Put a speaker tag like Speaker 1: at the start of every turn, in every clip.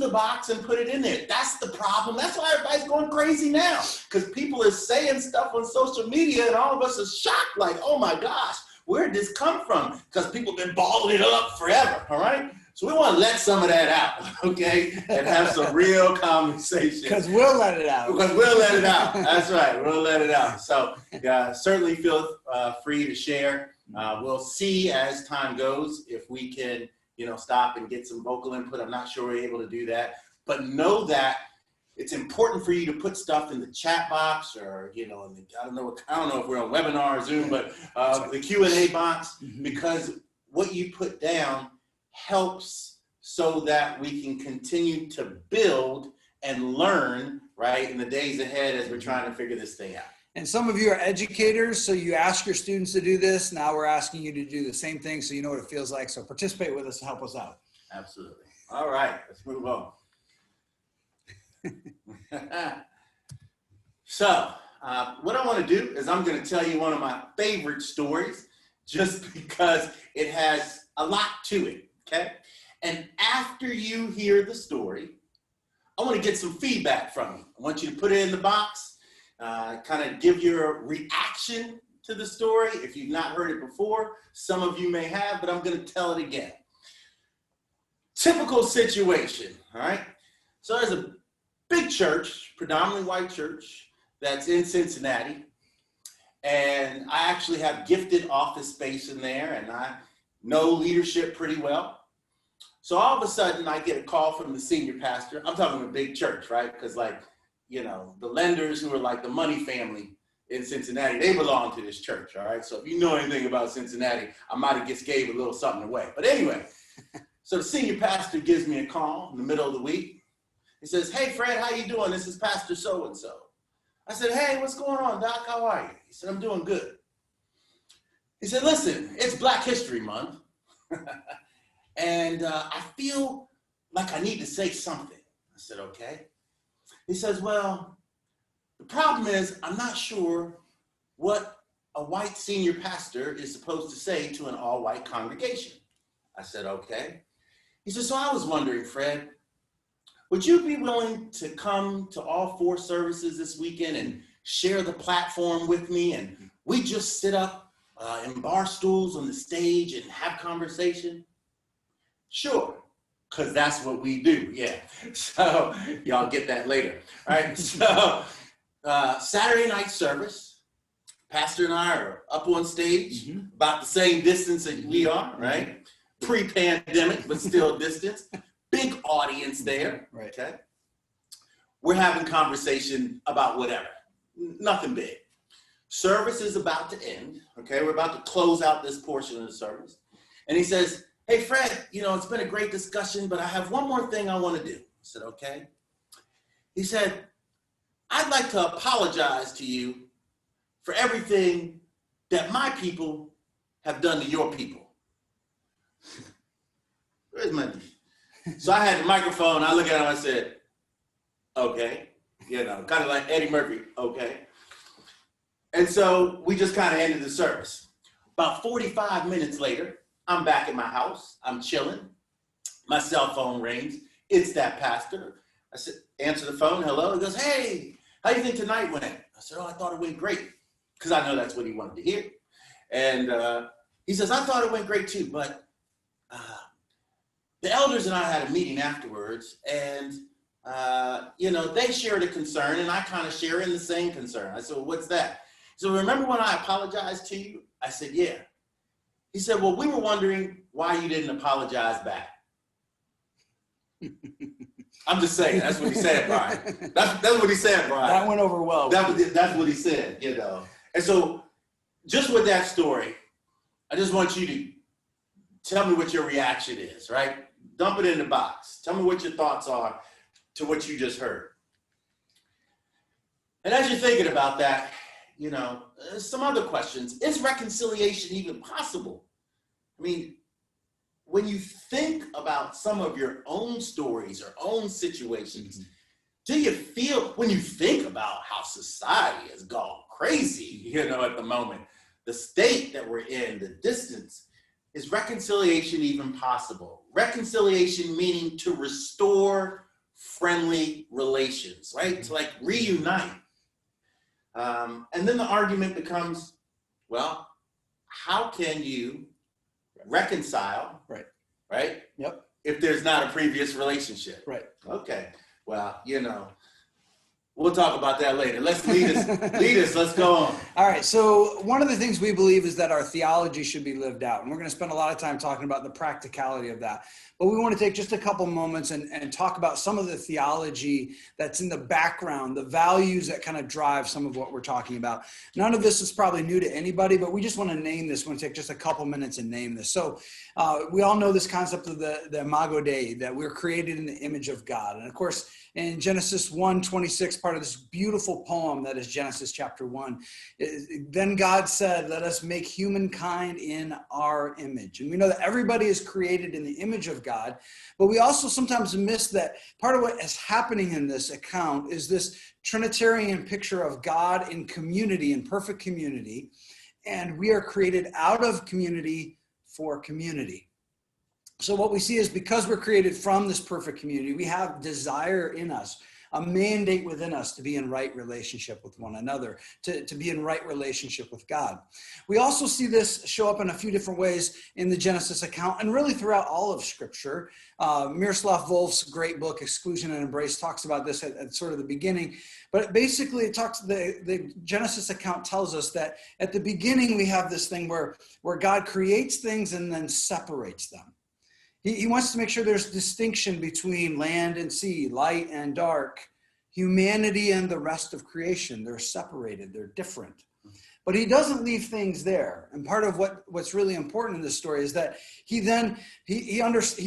Speaker 1: the box and put it in there. That's the problem. That's why everybody's going crazy now, because people are saying stuff on social media and all of us are shocked, like, oh my gosh, where did this come from? Because people have been balling it up forever, all right? So we want to let some of that out, okay, and have some real conversation.
Speaker 2: Because we'll let it out.
Speaker 1: Because we'll let it out. That's right. We'll let it out. So certainly feel free to share. We'll see as time goes if we can, stop and get some vocal input. I'm not sure we're able to do that. But know that it's important for you to put stuff in the chat box or, I don't know if we're on webinar or Zoom, but the Q&A box, because what you put down helps so that we can continue to build and learn, right, in the days ahead as we're trying to figure this thing out.
Speaker 2: And some of you are educators, so you ask your students to do this. Now we're asking you to do the same thing so you know what it feels like. So participate with us and help us out.
Speaker 1: Absolutely. All right, let's move on. So what I want to do is I'm going to tell you one of my favorite stories just because it has a lot to it. Okay. And after you hear the story, I want to get some feedback from you. I want you to put it in the box, kind of give your reaction to the story. If you've not heard it before, some of you may have, but I'm going to tell it again. Typical situation. All right. So there's a big church, predominantly white church, that's in Cincinnati. And I actually have gifted office space in there, and I know leadership pretty well. So all of a sudden I get a call from the senior pastor. I'm talking a big church, right? Because the lenders who are like the money family in Cincinnati, they belong to this church, all right? So if you know anything about Cincinnati, I might have just gave a little something away. But anyway, so the senior pastor gives me a call in the middle of the week. He says, hey, Fred, how you doing? This is Pastor so-and-so. I said, hey, what's going on, Doc? How are you? He said, I'm doing good. He said, listen, it's Black History Month. And I feel like I need to say something. I said, okay. He says, well, the problem is I'm not sure what a white senior pastor is supposed to say to an all-white congregation. I said, okay. He said, so I was wondering, Fred, would you be willing to come to all 4 services this weekend and share the platform with me? And we just sit up in bar stools on the stage and have conversation? Sure, because that's what we do, yeah. So y'all get that later, all right? So Saturday night service, Pastor and I are up on stage, about the same distance that we are, right? Pre-pandemic, but still distance. Big audience there,
Speaker 2: right?
Speaker 1: Okay. We're having conversation about whatever, nothing big. Service is about to end, okay? We're about to close out this portion of the service. And he says, hey, Fred, it's been a great discussion, but I have one more thing I want to do. I said, okay. He said, I'd like to apologize to you for everything that my people have done to your people. Where's my... So I had the microphone, I look at him, I said, okay, kind of like Eddie Murphy, okay. And so we just kind of ended the service. About 45 minutes later, I'm back at my house, I'm chilling. My cell phone rings, it's that pastor. I said, answer the phone, hello. He goes, hey, how do you think tonight went? I said, oh, I thought it went great. Because I know that's what he wanted to hear. And he says, I thought it went great too, but the elders and I had a meeting afterwards, and they shared a concern, and I kind of share in the same concern. I said, well, what's that? So remember when I apologized to you? I said, yeah. He said, well, we were wondering why you didn't apologize back. I'm just saying, that's what he said, Brian. That's what he said, Brian.
Speaker 2: That went over well.
Speaker 1: That's what he said, And so just with that story, I just want you to tell me what your reaction is, right? Dump it in the box. Tell me what your thoughts are to what you just heard. And as you're thinking about that, some other questions. Is reconciliation even possible? I mean, when you think about some of your own stories or own situations, do you feel, when you think about how society has gone crazy, at the moment, the state that we're in, the distance, is reconciliation even possible? Reconciliation meaning to restore friendly relations, right? To like reunite. And then the argument becomes, well, how can you reconcile, right?
Speaker 2: Yep.
Speaker 1: If there's not a previous relationship.
Speaker 2: Right.
Speaker 1: Okay. Well, we'll talk about that later. Let's lead us. Let's go on.
Speaker 2: All right. So one of the things we believe is that our theology should be lived out. And we're going to spend a lot of time talking about the practicality of that. But we want to take just a couple moments and talk about some of the theology that's in the background, the values that kind of drive some of what we're talking about. None of this is probably new to anybody, but we just want to name this. We want to take just a couple minutes and name this. So we all know this concept of the Imago Dei, that we're created in the image of God. And of course, in Genesis 1:26, part of this beautiful poem that is Genesis chapter 1, then God said, let us make humankind in our image. And we know that everybody is created in the image of God, but we also sometimes miss that part of what is happening in this account is this Trinitarian picture of God in community, in perfect community, and we are created out of community for community. So what we see is because we're created from this perfect community, we have desire in us, a mandate within us to be in right relationship with one another, to be in right relationship with God. We also see this show up in a few different ways in the Genesis account and really throughout all of Scripture. Miroslav Volf's great book, Exclusion and Embrace, talks about this at sort of the beginning. But basically it talks, the Genesis account tells us that at the beginning we have this thing where God creates things and then separates them. He wants to make sure there's distinction between land and sea, light and dark, humanity and the rest of creation. They're separated, they're different. But he doesn't leave things there. And part of what's really important in this story is that he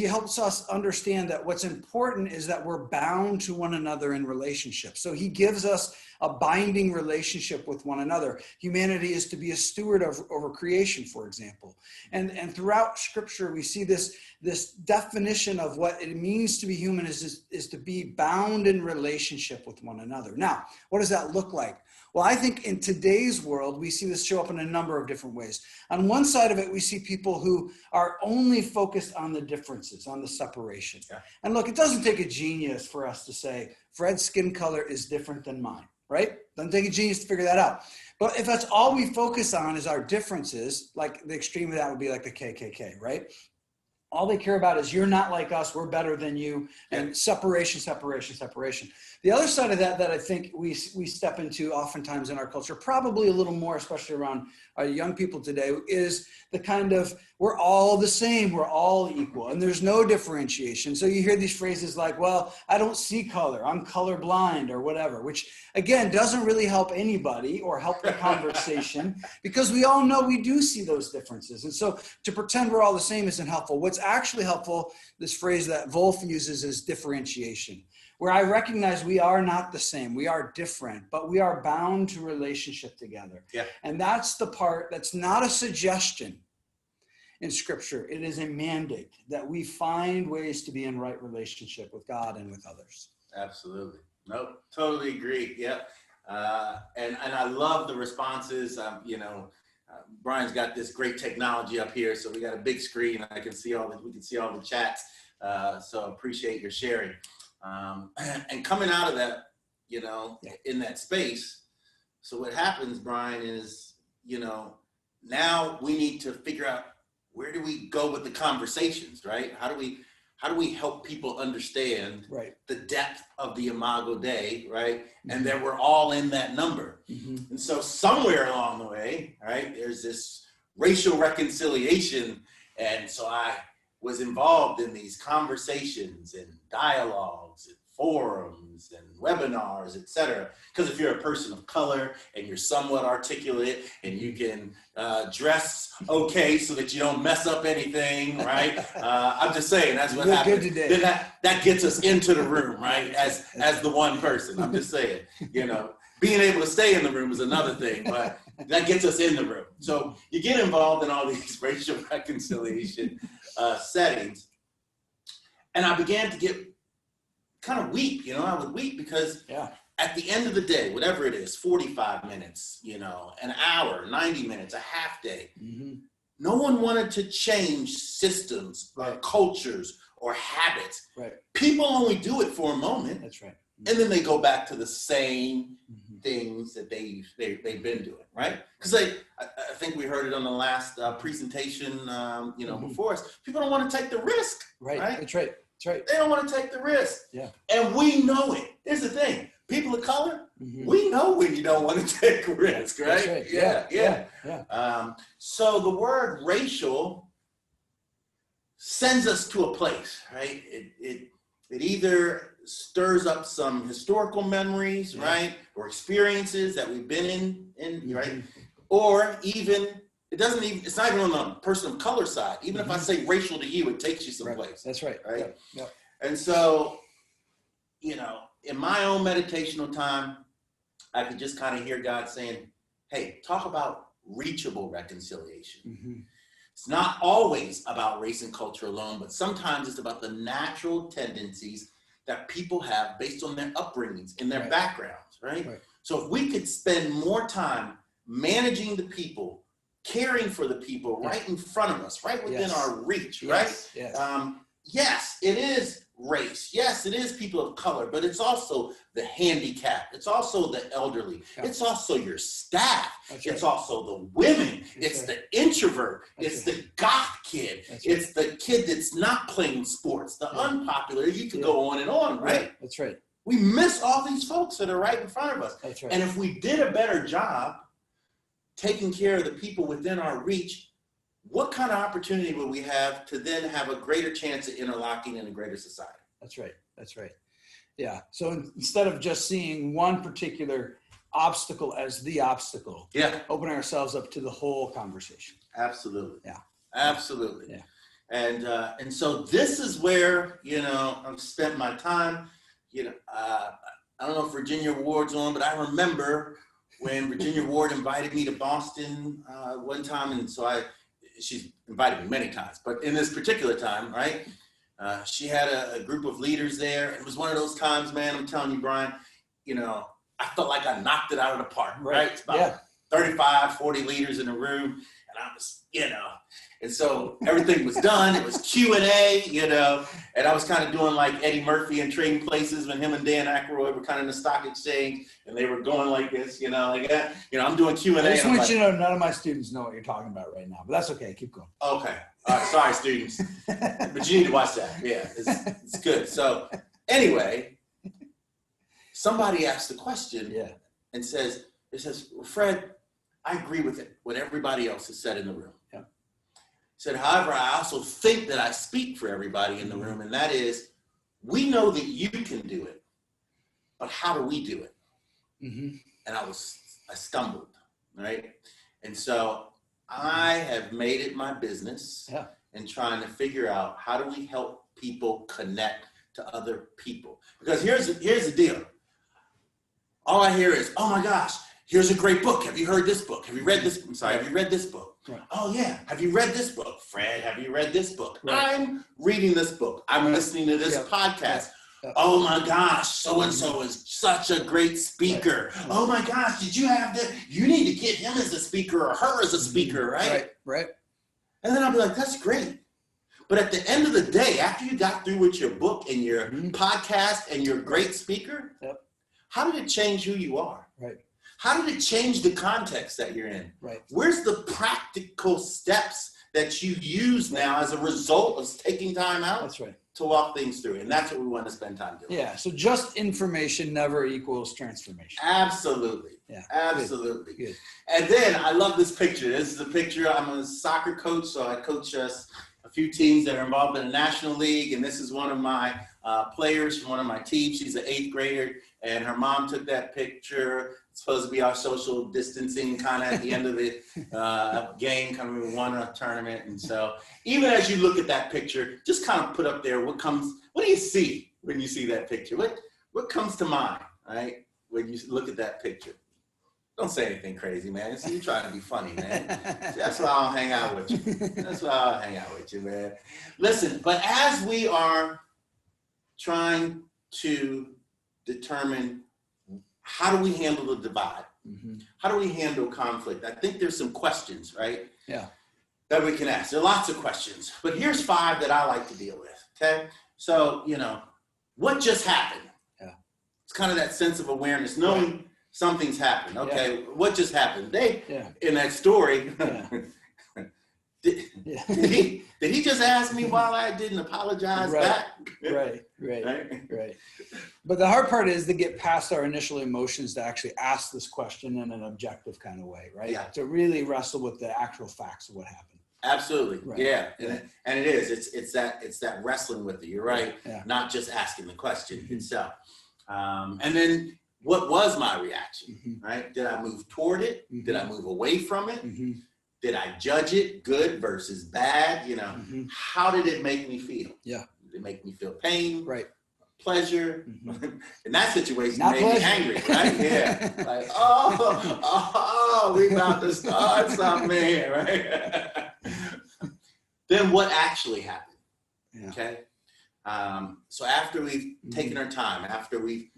Speaker 2: helps us understand that what's important is that we're bound to one another in relationship. So he gives us a binding relationship with one another. Humanity is to be a steward over creation, for example. And throughout Scripture, we see this definition of what it means to be human is to be bound in relationship with one another. Now, what does that look like? Well, I think in today's world, we see this show up in a number of different ways. On one side of it, we see people who are only focused on the differences, on the separation. Yeah. And look, it doesn't take a genius for us to say, Fred's skin color is different than mine, right? Doesn't take a genius to figure that out. But if that's all we focus on is our differences, like the extreme of that would be like the KKK, right? All they care about is you're not like us, we're better than you, and separation, separation, separation. The other side of that I think we step into oftentimes in our culture, probably a little more, especially around our young people today, is the kind of, we're all the same, we're all equal, and there's no differentiation. So you hear these phrases like, well, I don't see color, I'm colorblind or whatever, which again, doesn't really help anybody or help the conversation because we all know we do see those differences. And so to pretend we're all the same isn't helpful. What's actually helpful, this phrase that Volf uses, is differentiation, where I recognize we are not the same, we are different, but we are bound to relationship together. Yeah. And that's the part that's not a suggestion in Scripture. It is a mandate that we find ways to be in right relationship with God and with others.
Speaker 1: Absolutely. Nope, totally agree. Yep. And I love the responses. Brian's got this great technology up here, so we got a big screen. We can see all the chats. So appreciate your sharing. And coming out of that, in that space. So what happens, Brian, is, now we need to figure out, where do we go with the conversations, right? How do we help people understand the depth of the Imago Dei, right? Mm-hmm. And that we're all in that number. Mm-hmm. And so somewhere along the way, right, there's this racial reconciliation. And so I was involved in these conversations and dialogues and forums and webinars, et cetera. Because if you're a person of color and you're somewhat articulate and you can dress okay so that you don't mess up anything, right? I'm just saying, that's what happens. Then that gets us into the room, right? As the one person. I'm just saying, being able to stay in the room is another thing, but that gets us in the room. So you get involved in all these racial reconciliation settings. And I began to get kind of weep, I would weep because at the end of the day, whatever it is, 45 minutes, an hour, 90 minutes, a half day, no one wanted to change systems or cultures or habits.
Speaker 2: Right.
Speaker 1: People only do it for a moment.
Speaker 2: That's right.
Speaker 1: And then they go back to the same things that they've been doing, right? Because I think we heard it on the last presentation, before us. People don't want to take the risk, right?
Speaker 2: That's right. That's right.
Speaker 1: They don't want to take the risk.
Speaker 2: Yeah.
Speaker 1: And we know it. Here's the thing. People of color, we know when you don't want to take a risk, right?
Speaker 2: That's right.
Speaker 1: Yeah. So the word racial sends us to a place, right? It either stirs up some historical memories, right? Or experiences that we've been in, right? Or even, it's not even on the person of color side. Even if I say racial to you, it takes you someplace.
Speaker 2: That's right.
Speaker 1: Right?
Speaker 2: Yeah.
Speaker 1: And so, in my own meditational time, I could just kind of hear God saying, hey, talk about reachable reconciliation. It's not always about race and culture alone, but sometimes it's about the natural tendencies that people have based on their upbringings and their backgrounds, right? So if we could spend more time managing the people, caring for the people right in front of us, right within our reach, right? Yes, it is race. Yes, it is people of color, but it's also the handicapped. It's also the elderly. It's also your staff. It's also the women. It's the introvert. It's the goth kid. It's the kid that's not playing sports, the unpopular. You could go on and on, right?
Speaker 2: That's right.
Speaker 1: We miss all these folks that are right in front of us.
Speaker 2: That's right.
Speaker 1: And if we did a better job taking care of the people within our reach, what kind of opportunity would we have to then have a greater chance of interlocking in a greater society?
Speaker 2: That's right. That's right. Yeah. So instead of just seeing one particular obstacle as the obstacle, open ourselves up to the whole conversation.
Speaker 1: Absolutely.
Speaker 2: Yeah.
Speaker 1: Absolutely.
Speaker 2: Yeah.
Speaker 1: And so this is where, I've spent my time. I don't know if Virginia Ward's on, but I remember when Virginia Ward invited me to Boston one time, and so she's invited me many times, but in this particular time, right, she had a group of leaders there. It was one of those times, man, I'm telling you, Brian, I felt like I knocked it out of the park, right? It's about 35, 40 leaders in the room, and I was, and so everything was done. It was Q&A, and I was kind of doing like Eddie Murphy in Trading Places when him and Dan Aykroyd were kind of in the stock exchange, and they were going like this, like that. I'm doing Q&A.
Speaker 2: I just want you to know none of my students know what you're talking about right now, but that's okay. Keep going.
Speaker 1: Okay. All right. Sorry, students. But you need to watch that. Yeah, it's good. So anyway, somebody asked the question and says, well, Fred, I agree with it, what everybody else has said in the room. Said, however, I also think that I speak for everybody in the room, and that is, we know that you can do it, but how do we do it? And I stumbled, right? And so I have made it my business in trying to figure out how do we help people connect to other people? Because here's the deal. All I hear is, oh my gosh, here's a great book. Have you heard this book? Have you read this? I'm sorry, have you read this book? Right. Oh yeah, have you read this book? Fred, have you read this book? Right. I'm reading this book. I'm listening to this podcast. Oh my gosh, so-and-so is such a great speaker. Oh my gosh, did you have that? You need to get him as a speaker or her as a speaker, right?
Speaker 2: Right.
Speaker 1: And then I'll be like, that's great. But at the end of the day, after you got through with your book and your podcast and your great speaker, how did it change who you are?
Speaker 2: Right.
Speaker 1: How did it change the context that you're in?
Speaker 2: Right.
Speaker 1: Where's the practical steps that you use now as a result of taking time out to walk things through? And that's what we want to spend time doing.
Speaker 2: Yeah. So just information never equals transformation.
Speaker 1: Absolutely.
Speaker 2: Yeah.
Speaker 1: Absolutely.
Speaker 2: Good.
Speaker 1: And then I love this picture. This is a picture. I'm a soccer coach, so I coach a few teams that are involved in the National League. And this is one of my players from one of my teams. She's an 8th grader, and her mom took that picture. It's supposed to be our social distancing kind of at the end of the game, kind of we won a tournament. And so even as you look at that picture, just kind of put up there what do you see when you see that picture? What comes to mind, right, when you look at that picture? Don't say anything crazy, man. See, you're trying to be funny, man. That's why I'll hang out with you. Man. Listen, but as we are trying to determine how do we handle the divide? How do we handle conflict? I think there's some questions, right?
Speaker 2: Yeah.
Speaker 1: That we can ask. There are lots of questions, but here's 5 that I like to deal with. Okay. So, what just happened?
Speaker 2: Yeah.
Speaker 1: It's kind of that sense of awareness, knowing something's happened. Okay. What just happened? In that story, did he just ask me while I didn't apologize back?
Speaker 2: Right. But the hard part is to get past our initial emotions to actually ask this question in an objective kind of way, right?
Speaker 1: Yeah.
Speaker 2: To really wrestle with the actual facts of what happened.
Speaker 1: Absolutely.
Speaker 2: Right.
Speaker 1: Yeah. And it is. It's that wrestling with it. You're right.
Speaker 2: Yeah.
Speaker 1: Not just asking the question itself. And then what was my reaction? Right? Did I move toward it? Did I move away from it? Did I judge it good versus bad? How did it make me feel?
Speaker 2: Yeah.
Speaker 1: Did it make me feel pain?
Speaker 2: Right.
Speaker 1: Pleasure? In that situation,
Speaker 2: Not
Speaker 1: it made
Speaker 2: pleasure.
Speaker 1: me angry, right? Yeah. Like, we about to start something here, right? Then what actually happened?
Speaker 2: Yeah.
Speaker 1: Okay. So after we've taken our time, after we've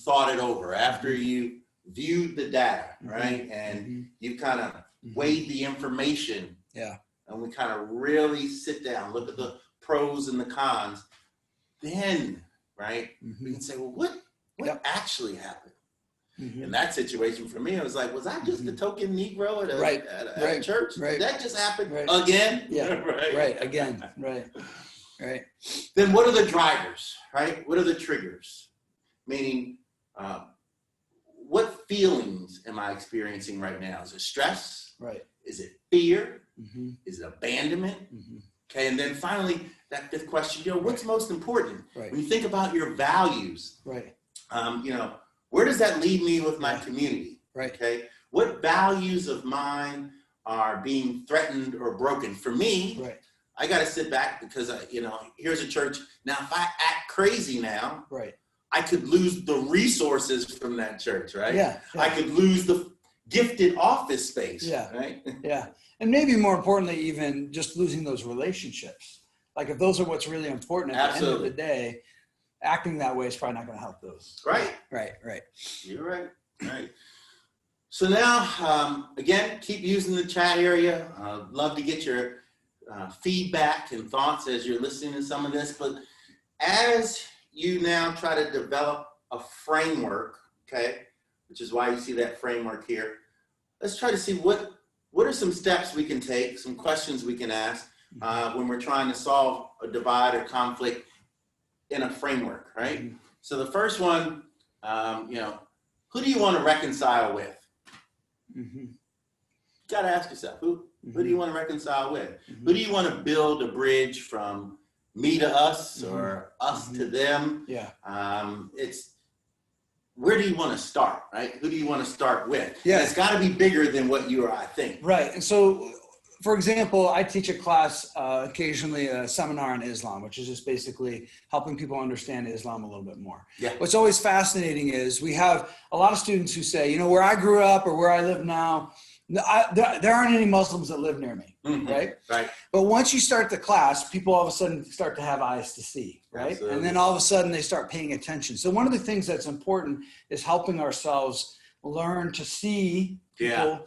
Speaker 1: thought it over, after you viewed the data, right? And you kind of weighed the information.
Speaker 2: Yeah.
Speaker 1: And we kind of really sit down, look at the pros and the cons. Then, right, we can say, well, what actually happened? In that situation, for me, it was like, was I just the token Negro at a church? Did that just happen again?
Speaker 2: Yeah. Right. Again. Right.
Speaker 1: Then what are the drivers, right? What are the triggers? Meaning, what feelings am I experiencing right now? Is it stress?
Speaker 2: Right.
Speaker 1: Is it fear? Is it abandonment? Okay, and then finally, that fifth question, what's most important?
Speaker 2: Right.
Speaker 1: When you think about your values,
Speaker 2: right.
Speaker 1: Where does that leave me with my community?
Speaker 2: Right.
Speaker 1: Okay, what values of mine are being threatened or broken? For me, I got to sit back because, here's a church. Now, if I act crazy now, I could lose the resources from that church, right?
Speaker 2: Yeah.
Speaker 1: I could lose the gifted office space, right?
Speaker 2: Yeah. And maybe more importantly, even just losing those relationships. Like if those are what's really important at the end of the day, acting that way is probably not going to help those.
Speaker 1: Right. You're right. Right. So now, again, keep using the chat area. Love to get your feedback and thoughts as you're listening to some of this. But as you now try to develop a framework, okay, which is why you see that framework here, let's try to see what are some steps we can take, some questions we can ask when we're trying to solve a divide or conflict in a framework, right? So the first one, who do you want to reconcile with? You got to ask yourself, who do you want to reconcile with? Who do you want to build a bridge from me to us or us to them?
Speaker 2: Yeah.
Speaker 1: It's where do you want to start, right? Who do you want to start with?
Speaker 2: Yeah.
Speaker 1: It's got to be bigger than what you or I think.
Speaker 2: Right. And so, for example, I teach a class, occasionally a seminar on Islam, which is just basically helping people understand Islam a little bit more.
Speaker 1: Yeah.
Speaker 2: What's always fascinating is we have a lot of students who say, where I grew up or where I live now, there aren't any Muslims that live near me, right?
Speaker 1: Right.
Speaker 2: But once you start the class, people all of a sudden start to have eyes to see, right?
Speaker 1: Absolutely.
Speaker 2: And then all of a sudden they start paying attention. So one of the things that's important is helping ourselves learn to see people,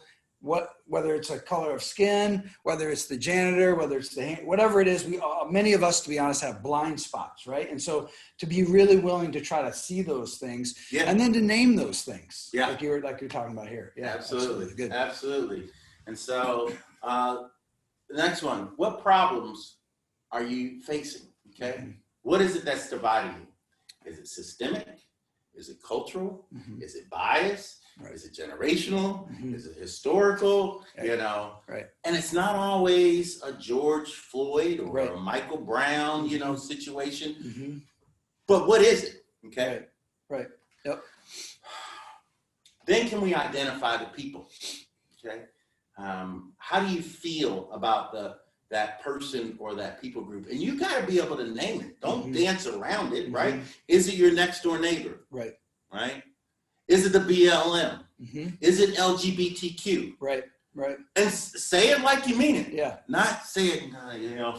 Speaker 2: whether it's a color of skin, whether it's the janitor, whether it's the hand, whatever it is. Many of us, to be honest, have blind spots, right? And so to be really willing to try to see those things and then to name those things, like you're talking about here. Yeah,
Speaker 1: absolutely.
Speaker 2: Good.
Speaker 1: Absolutely. And so the next one, what problems are you facing? Okay. What is it that's dividing you? Is it systemic? Is it cultural? Is it bias? Is it generational? Is it historical?
Speaker 2: Right.
Speaker 1: And it's not always a George Floyd or a Michael Brown, situation. But what is it? Okay.
Speaker 2: Right. Yep.
Speaker 1: Then can we identify the people? Okay. How do you feel about that person or that people group? And you got to be able to name it. Don't dance around it, right? Is it your next door neighbor?
Speaker 2: Right.
Speaker 1: Is it the BLM? Is it LGBTQ?
Speaker 2: Right.
Speaker 1: And say it like you mean it.
Speaker 2: Yeah.
Speaker 1: Not say it,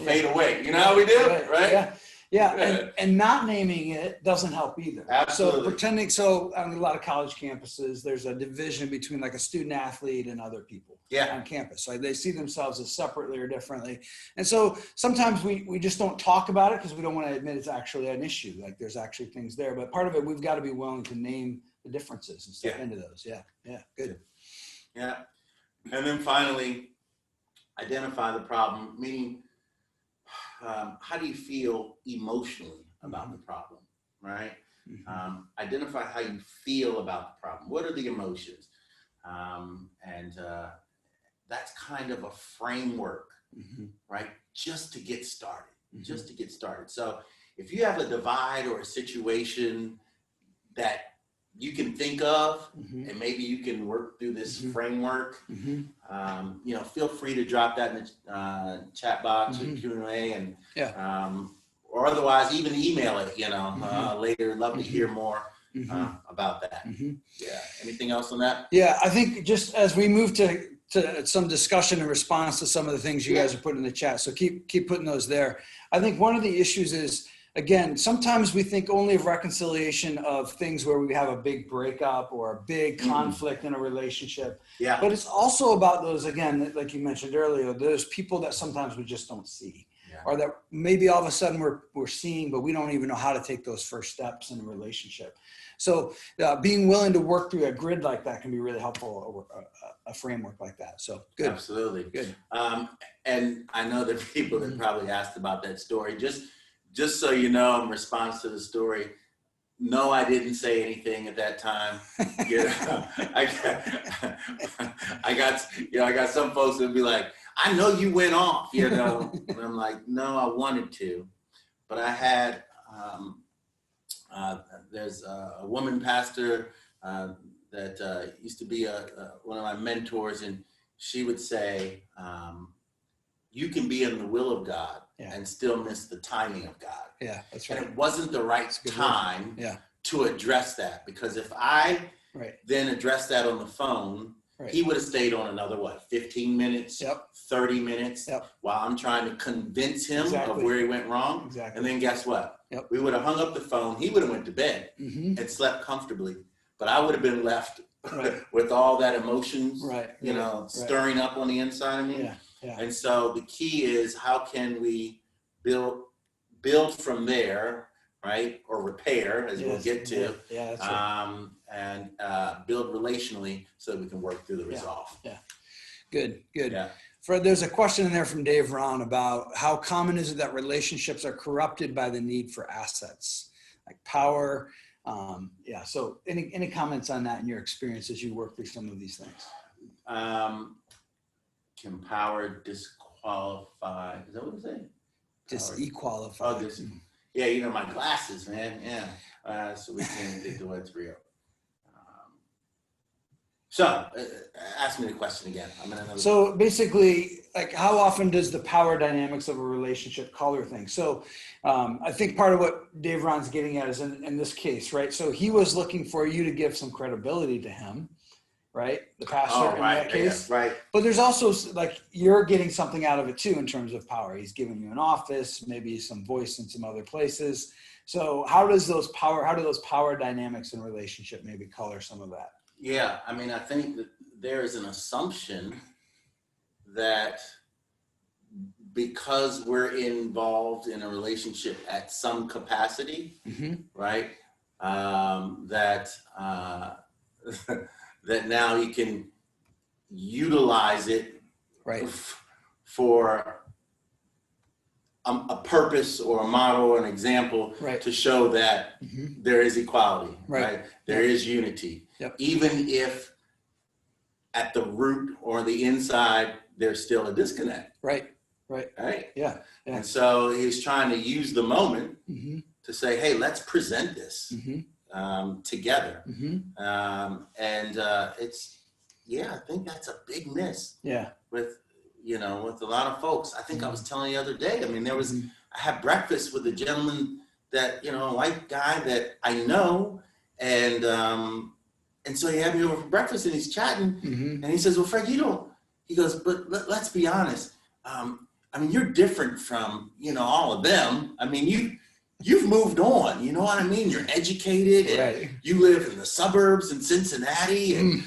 Speaker 1: fade away. You know how we do?
Speaker 2: Right. Yeah, and not naming it doesn't help either.
Speaker 1: Absolutely.
Speaker 2: So pretending, so on a lot of college campuses, there's a division between like a student athlete and other people on campus. So they see themselves as separately or differently. And so sometimes we just don't talk about it because we don't want to admit it's actually an issue. Like there's actually things there, but part of it, we've got to be willing to name the differences and step into those. Yeah, good.
Speaker 1: Yeah. And then finally, identify the problem, meaning how do you feel emotionally about the problem, right? Identify how you feel about the problem. What are the emotions? And that's kind of a framework, right? Just to get started, So if you have a divide or a situation that you can think of, and maybe you can work through this framework, feel free to drop that in the chat box or Q&A, and or otherwise even email it, later. Love to hear more about that. Yeah. Anything else on that?
Speaker 2: Yeah, I think just as we move to some discussion in response to some of the things you guys are putting in the chat, so keep putting those there. I think one of the issues is, again, sometimes we think only of reconciliation of things where we have a big breakup or a big conflict in a relationship. Yeah. But it's also about those, again, like you mentioned earlier, those people that sometimes we just don't see, or that maybe all of a sudden we're seeing, but we don't even know how to take those first steps in a relationship. So being willing to work through a grid like that can be really helpful, a framework like that. So good.
Speaker 1: Absolutely.
Speaker 2: Good.
Speaker 1: And I know there are people that probably asked about that story. Just so you know, in response to the story, no, I didn't say anything at that time. I got some folks that would be like, I know you went off, and I'm like, no, I wanted to, but I had, there's a woman pastor that used to be one of my mentors, and she would say, you can be in the will of God and still miss the timing of God. Yeah, that's right. And it wasn't the right time to address that, because if I then addressed that on the phone, he would have stayed on another, 15 minutes, 30 minutes, while I'm trying to convince him of where he went wrong. Exactly. And then guess what? We would have hung up the phone. He would have went to bed and slept comfortably, but I would have been left with all that emotions, stirring up on the inside of me. Yeah. And so the key is, how can we build from there, right? Or repair, as we'll get to, that's right. And build relationally so that we can work through the resolve. Yeah. Good. Yeah.
Speaker 2: Fred, there's a question in there from Dave Ron about how common is it that relationships are corrupted by the need for assets, like power. So any comments on that in your experience as you work through some of these things?
Speaker 1: Can power disqualify? Is that what you're saying?
Speaker 2: Disequalify.
Speaker 1: Oh, my glasses, man. Yeah. So we can think the word's real. So ask me the question again.
Speaker 2: So basically, like, how often does the power dynamics of a relationship color things? So I think part of what Dave Ron's getting at is in this case, right? So he was looking for you to give some credibility to him, right? The pastor in that case. Yeah, right. But there's also, like, you're getting something out of it too in terms of power. He's giving you an office, maybe some voice in some other places. So how do those power dynamics in relationship maybe color some of that?
Speaker 1: Yeah, I think that there is an assumption that because we're involved in a relationship at some capacity, right? That now you can utilize it for a purpose or a model or an example to show that there is equality, right? There is unity. Yep. Even if at the root or the inside, there's still a disconnect. Right. Yeah. And so he's trying to use the moment to say, hey, let's present this together. And I think that's a big miss. Yeah. With a lot of folks. I think I was telling you the other day, I had breakfast with a gentleman that, a white guy that I know, and so he had me over for breakfast and he's chatting and he says, well, Fred, he goes, but let's be honest. You're different from, all of them. you've moved on. You know what I mean? You're educated, and
Speaker 2: Right.
Speaker 1: you live in the suburbs in Cincinnati, and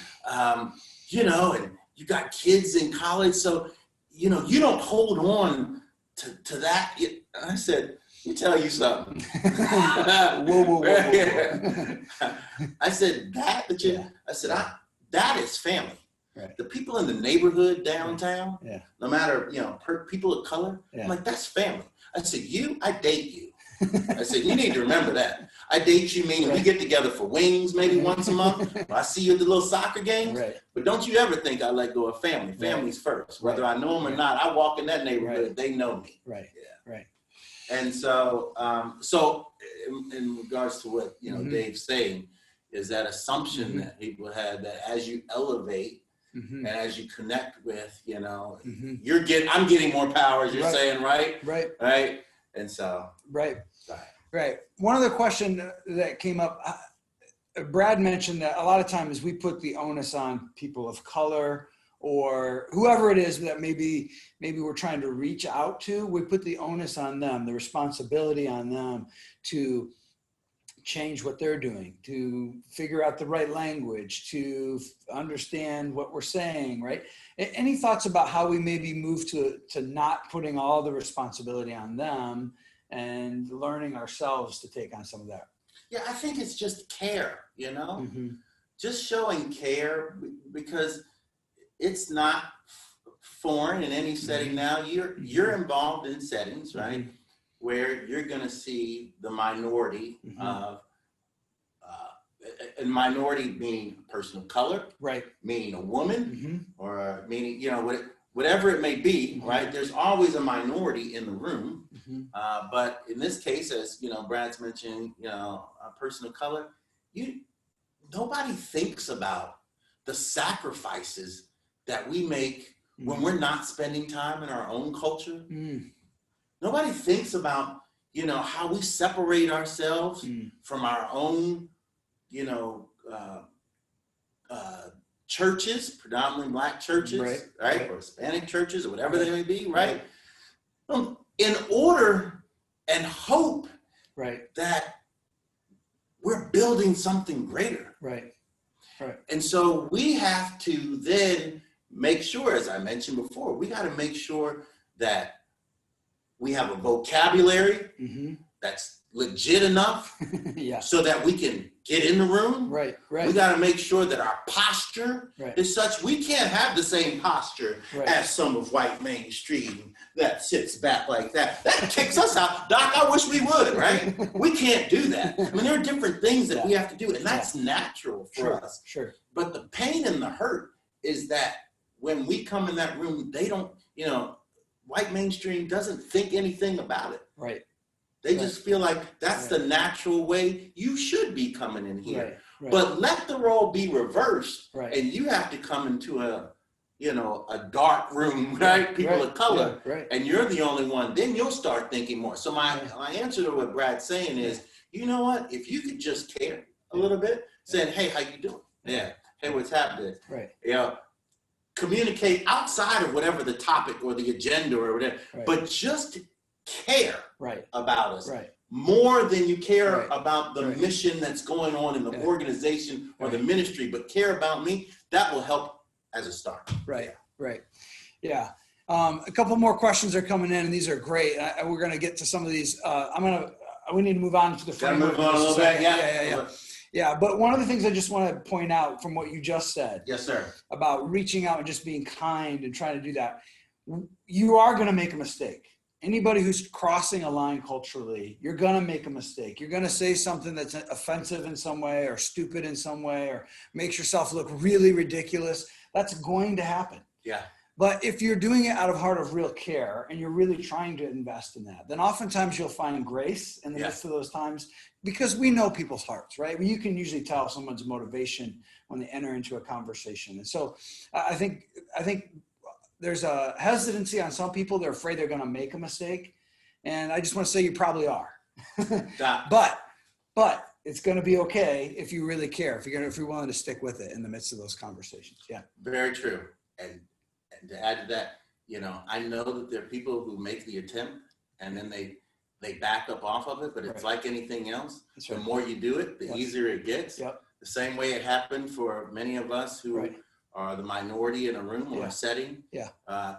Speaker 1: you know, and you got kids in college, so you know you don't hold on to that. I said, let me tell you something.
Speaker 2: Whoa.
Speaker 1: I said that you. I said that is family.
Speaker 2: Right.
Speaker 1: The people in the neighborhood downtown,
Speaker 2: Yeah.
Speaker 1: no matter, you know, people of color,
Speaker 2: Yeah.
Speaker 1: I'm like, that's family. I said, I date you. I said, you need to remember that. I date you, meaning we get together for wings maybe once a month. Or I see you at the little soccer games.
Speaker 2: Right.
Speaker 1: But don't you ever think I let go of family. Family's first. Whether I know them or not, I walk in that neighborhood, they know me.
Speaker 2: Right.
Speaker 1: Yeah.
Speaker 2: Right.
Speaker 1: And so, so in regards to what, you know, Dave's saying, is that assumption that people had that as you elevate, and as you connect with, you know, I'm getting more power, as you're saying, right? Right. And so. Right.
Speaker 2: One other question that came up, Brad mentioned that a lot of times we put the onus on people of color or whoever it is that maybe we're trying to reach out to. We put the onus on them, the responsibility on them to change what they're doing, to figure out the right language, to understand what we're saying, right? Any thoughts about how we maybe move to not putting all the responsibility on them and learning ourselves to take on some of that?
Speaker 1: Yeah, I think it's just care, you know, just showing care, because it's not foreign in any setting now. You're involved in settings, right? Where you're going to see the minority of, and minority meaning a person of color, right? Meaning a woman, or meaning, you know, whatever it may be, right? There's always a minority in the room. But in this case, as you know, Brad's mentioned, you know, a person of color, nobody thinks about the sacrifices that we make when we're not spending time in our own culture. Nobody thinks about, you know, how we separate ourselves from our own, you know, churches, predominantly Black churches, right? Or Hispanic churches, or whatever they may be, right? In order and hope that we're building something greater. Right. And so we have to then make sure, as I mentioned before, we got to make sure that we have a vocabulary that's legit enough so that we can get in the room. We got to make sure that our posture is such. We can't have the same posture as some of white mainstream that sits back like that. That kicks us out. Doc, I wish we would, right? We can't do that. I mean, there are different things that we have to do, and that's natural for us. But the pain and the hurt is that when we come in that room, they don't, you know, white mainstream doesn't think anything about it. They just feel like that's the natural way you should be coming in here. But let the role be reversed, and you have to come into a, you know, a dark room, right? People of color, and you're the only one. Then you'll start thinking more. So my answer to what Brad's saying is, you know what? If you could just care a little bit, saying, hey, how you doing? Yeah. Hey, what's happening? You know, communicate outside of whatever the topic or the agenda or whatever, but just care about us more than you care about the mission that's going on in the organization or the ministry, but care about me. That will help as a start.
Speaker 2: Yeah. A couple more questions are coming in, and these are great. We're going to get to some of these. We need to move on to the framework.
Speaker 1: Move on a little bit.
Speaker 2: Yeah, but one of the things I just want to point out from what you just said.
Speaker 1: Yes, sir.
Speaker 2: About reaching out and just being kind and trying to do that. You are going to make a mistake. Anybody who's crossing a line culturally, you're going to make a mistake. You're going to say something that's offensive in some way or stupid in some way or makes yourself look really ridiculous. That's going to happen.
Speaker 1: Yeah.
Speaker 2: But if you're doing it out of heart of real care and you're really trying to invest in that, then oftentimes you'll find grace in the midst of those times, because we know people's hearts, right? You can usually tell someone's motivation when they enter into a conversation. And so I think there's a hesitancy on some people. They're afraid they're going to make a mistake. And I just want to say you probably are. But it's going to be okay if you really care, if you're willing to stick with it in the midst of those conversations. Yeah.
Speaker 1: Very true. And to add to that, you know, I know that there are people who make the attempt and then they they back up off of it, but it's like anything else.
Speaker 2: That's
Speaker 1: The
Speaker 2: right.
Speaker 1: more you do it, the easier it gets.
Speaker 2: Yep.
Speaker 1: The same way it happened for many of us who are the minority in a room or a setting.
Speaker 2: Yeah.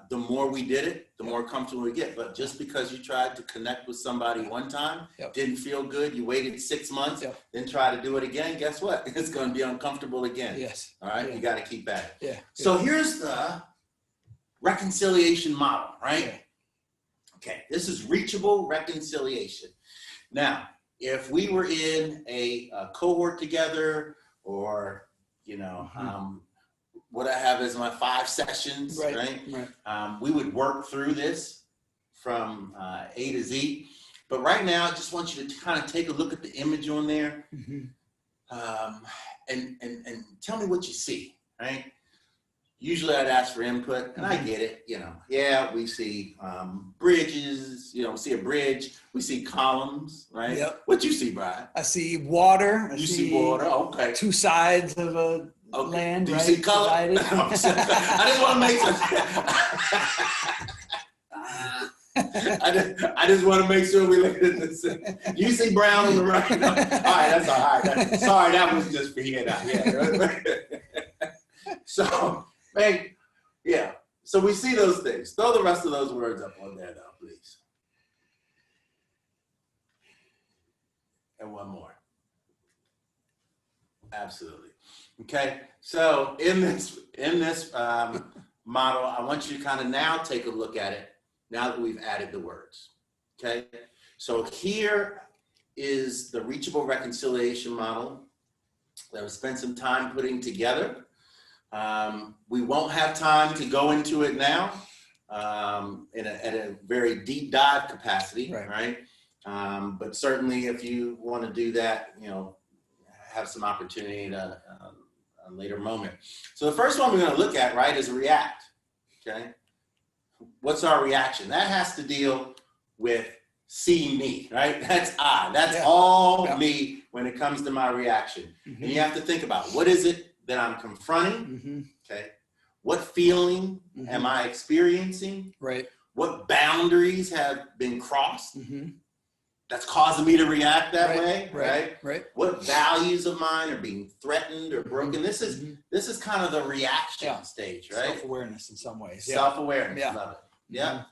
Speaker 1: The more we did it, the more comfortable we get. But just because you tried to connect with somebody one time, didn't feel good, you waited 6 months, then try to do it again, guess what? It's going to be uncomfortable again.
Speaker 2: Yes.
Speaker 1: All right. You got to keep at it.
Speaker 2: Yeah.
Speaker 1: So here's the reconciliation model, right? Okay. This is reachable reconciliation. Now, if we were in a cohort together, or, you know, what I have is my 5 sessions, right? We would work through this from A to Z. But right now, I just want you to kind of take a look at the image on there, and tell me what you see, right? Usually I'd ask for input, and I get it, you know. Yeah, we see bridges, you know, we see a bridge, we see columns, right?
Speaker 2: Yep.
Speaker 1: What you see, Brian?
Speaker 2: I see water.
Speaker 1: You see water, okay.
Speaker 2: 2 sides of a land,
Speaker 1: Do you see color? I just want to make I just want to make sure we look at this. You see brown on the right. All right, that's all right. Sorry, that was just for you. Yeah. So, man, yeah. So we see those things. Throw the rest of those words up on there, though, please. And one more. Absolutely. Okay. So in this model, I want you to kind of now take a look at it now that we've added the words. Okay. So here is the reachable reconciliation model that we spent some time putting together. We won't have time to go into it now at a very deep dive capacity, right? But certainly if you want to do that, you know, have some opportunity at a later moment. So the first one we're going to look at, right, is react, okay? What's our reaction? That has to deal with seeing me, right? That's I. That's all me when it comes to my reaction. And you have to think about, what is it that I'm confronting, okay? What feeling am I experiencing?
Speaker 2: Right.
Speaker 1: What boundaries have been crossed that's causing me to react that way, right? What values of mine are being threatened or broken? This is kind of the reaction stage, right?
Speaker 2: Self-awareness in some ways.
Speaker 1: Self-awareness, love it. Yeah.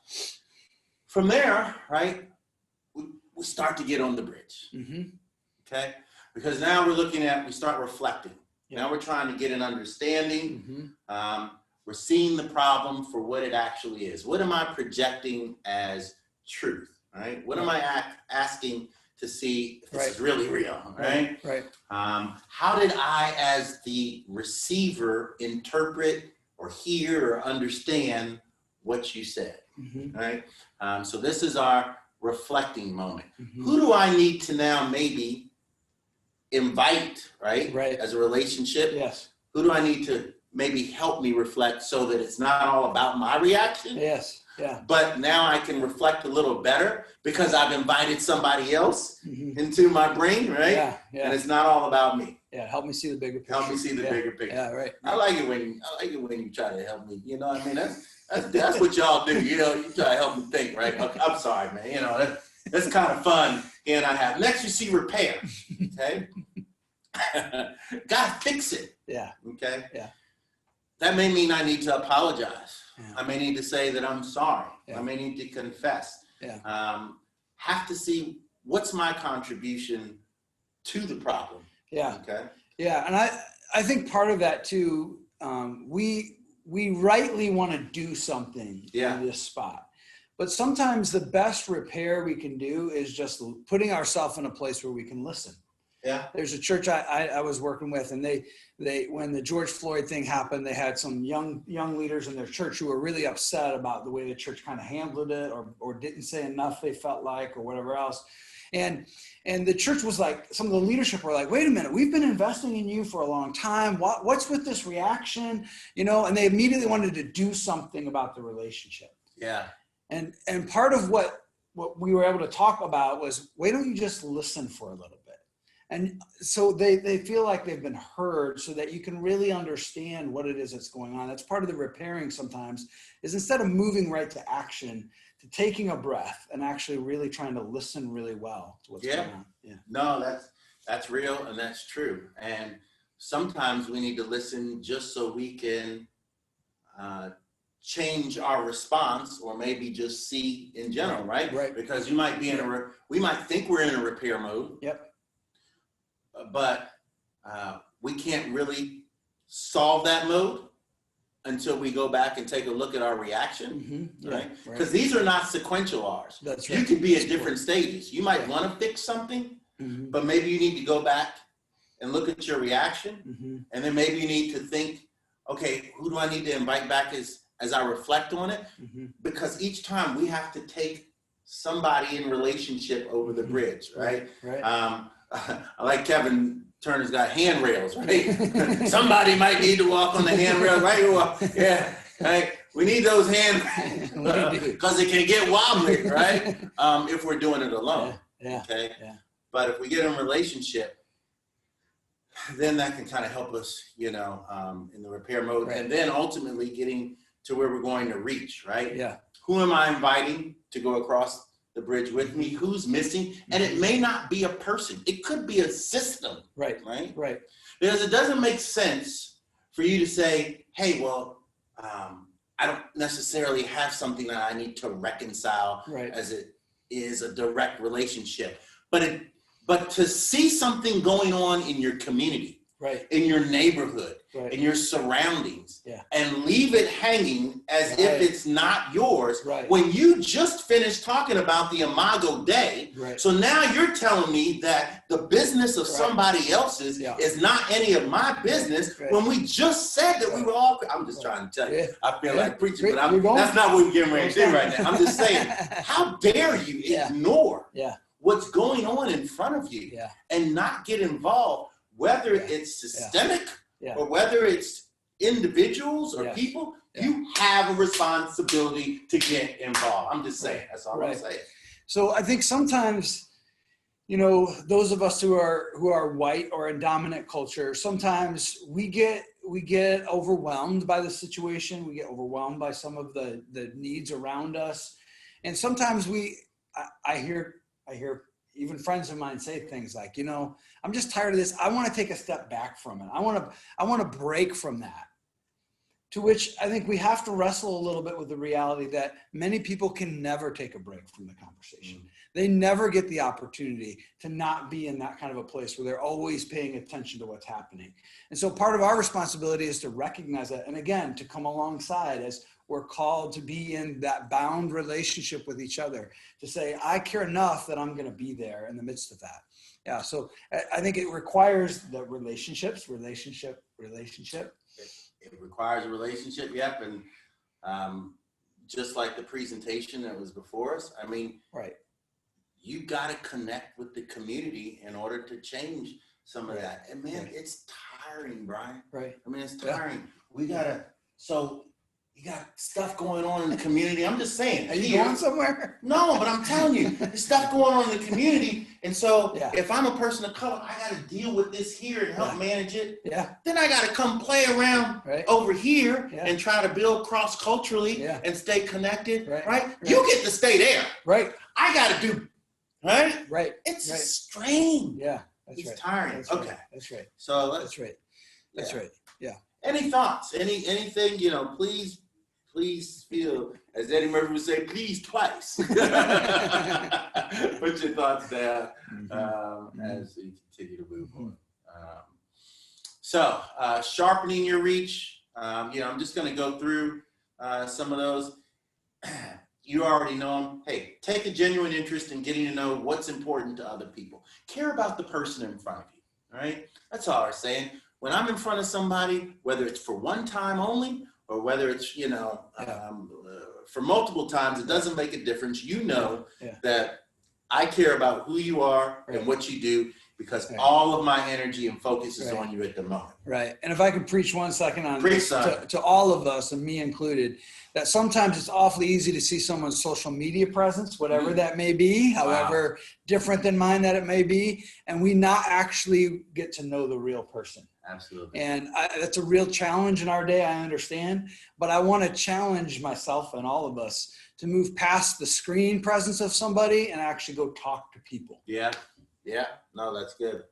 Speaker 1: From there, right, we start to get on the bridge, okay? Because now we start reflecting. Now we're trying to get an understanding. We're seeing the problem for what it actually is. What am I projecting as truth, right? What am I asking to see if this is really real, right? How did I, as the receiver, interpret or hear or understand what you said, right? So this is our reflecting moment. Who do I need to now maybe invite, right? As a relationship?
Speaker 2: Yes.
Speaker 1: Who do I need to maybe help me reflect so that it's not all about my reaction?
Speaker 2: Yes. Yeah.
Speaker 1: But now I can reflect a little better because I've invited somebody else into my brain, right?
Speaker 2: Yeah.
Speaker 1: And it's not all about me.
Speaker 2: Yeah. Help me see the bigger picture.
Speaker 1: Help me see the bigger picture.
Speaker 2: Yeah. Right.
Speaker 1: I like it when you try to help me. You know what I mean? That's what y'all do. You know, you try to help me think, right? Okay, I'm sorry, man. You know, that's kind of fun. And I have next. You see repair. Okay. Gotta fix it.
Speaker 2: Yeah.
Speaker 1: Okay.
Speaker 2: Yeah.
Speaker 1: That may mean I need to apologize. Yeah. I may need to say that I'm sorry.
Speaker 2: Yeah.
Speaker 1: I may need to confess.
Speaker 2: Yeah.
Speaker 1: Have to see what's my contribution to the problem.
Speaker 2: Yeah.
Speaker 1: Okay.
Speaker 2: Yeah. And I think part of that too, we rightly want to do something in this spot. But sometimes the best repair we can do is just putting ourselves in a place where we can listen.
Speaker 1: Yeah.
Speaker 2: There's a church I was working with, and they when the George Floyd thing happened, they had some young leaders in their church who were really upset about the way the church kind of handled it, or didn't say enough, they felt like, or whatever else. And the church was like, some of the leadership were like, wait a minute, we've been investing in you for a long time. What's with this reaction? You know, and they immediately wanted to do something about the relationship.
Speaker 1: Yeah.
Speaker 2: And part of what we were able to talk about was, why don't you just listen for a little bit? And so they feel like they've been heard, so that you can really understand what it is that's going on. That's part of the repairing sometimes, is instead of moving right to action, taking a breath and actually really trying to listen really well to what's going on. Yeah.
Speaker 1: No, that's real and that's true. And sometimes we need to listen just so we can change our response, or maybe just see in general, right?
Speaker 2: Right.
Speaker 1: Because you might be we might think we're in a repair mode.
Speaker 2: Yep.
Speaker 1: But we can't really solve that mode until we go back and take a look at our reaction, right? Because these are not sequential R's.
Speaker 2: That's right.
Speaker 1: You could be at different stages. You might want to fix something, but maybe you need to go back and look at your reaction, and then maybe you need to think, okay, who do I need to invite back as I reflect on it? Because each time we have to take somebody in relationship over the bridge, right?
Speaker 2: Right.
Speaker 1: I like Kevin Turner's got handrails, right? Somebody might need to walk on the handrail, right? Well, yeah, right. We need those handrails because it can get wobbly, right? If we're doing it alone, okay? Yeah. But if we get in a relationship, then that can kind of help us, in the repair mode, and then ultimately getting to where we're going to reach, right? Yeah. Who am I inviting to go across the bridge with me? Who's missing? And it may not be a person. It could be a system. Right. Because it doesn't make sense for you to say, hey, well, I don't necessarily have something that I need to reconcile as it is a direct relationship. But to see something going on in your community, in your neighborhood, in your surroundings, and leave it hanging as if it's not yours, when you just finished talking about the Imago Day. So now you're telling me that the business of somebody else's is not any of my business, when we just said that we were all, I'm just trying to tell you, I feel like preaching, but that's not what we're getting ready to do right now. I'm just saying, how dare you ignore what's going on in front of you and not get involved, whether it's systemic or whether it's individuals or people. You have a responsibility to get involved. I'm just saying, that's all I'm saying.
Speaker 2: So I think sometimes, those of us who are white or in dominant culture, sometimes we get overwhelmed by the situation. We get overwhelmed by some of the needs around us. And sometimes I hear even friends of mine say things like, I'm just tired of this. I want to take a step back from it. I want to break from that. To which I think we have to wrestle a little bit with the reality that many people can never take a break from the conversation. They never get the opportunity to not be in that kind of a place where they're always paying attention to what's happening. And so part of our responsibility is to recognize that. And again, to come alongside as we're called to be in that bound relationship with each other, to say, I care enough that I'm going to be there in the midst of that. Yeah. So I think it requires the relationship.
Speaker 1: It requires a relationship. Yep. And just like the presentation that was before us, I mean, you got to connect with the community in order to change some of that. And man, it's tiring, Brian. I mean, it's tiring. We got to, you got stuff going on in the community. I'm just saying.
Speaker 2: Are you going somewhere?
Speaker 1: No, but I'm telling you, there's stuff going on in the community. And so if I'm a person of color, I got to deal with this here and help manage it. Then I got to come play around over here and try to build cross-culturally and stay connected. You get to stay there. I got to do, It's a strain. It's tiring.
Speaker 2: That's right.
Speaker 1: So
Speaker 2: That's right. Yeah.
Speaker 1: Any thoughts? Anything, please feel, as Eddie Murphy would say, please twice. Put your thoughts down as we continue to move on. So sharpening your reach. I'm just going to go through some of those. You already know them. Hey, take a genuine interest in getting to know what's important to other people. Care about the person in front of you. All right? That's all I'm saying. When I'm in front of somebody, whether it's for one time only or whether it's, for multiple times, it doesn't make a difference. That I care about who you are and what you do, because all of my energy and focus is on you at the moment.
Speaker 2: And if I could preach 1 second on this to all of us, and me included, that sometimes it's awfully easy to see someone's social media presence, whatever that may be, however different than mine that it may be, and we not actually get to know the real person.
Speaker 1: Absolutely.
Speaker 2: And that's a real challenge in our day, I understand, but I want to challenge myself and all of us to move past the screen presence of somebody and actually go talk to people.
Speaker 1: Yeah. Yeah. No, that's good.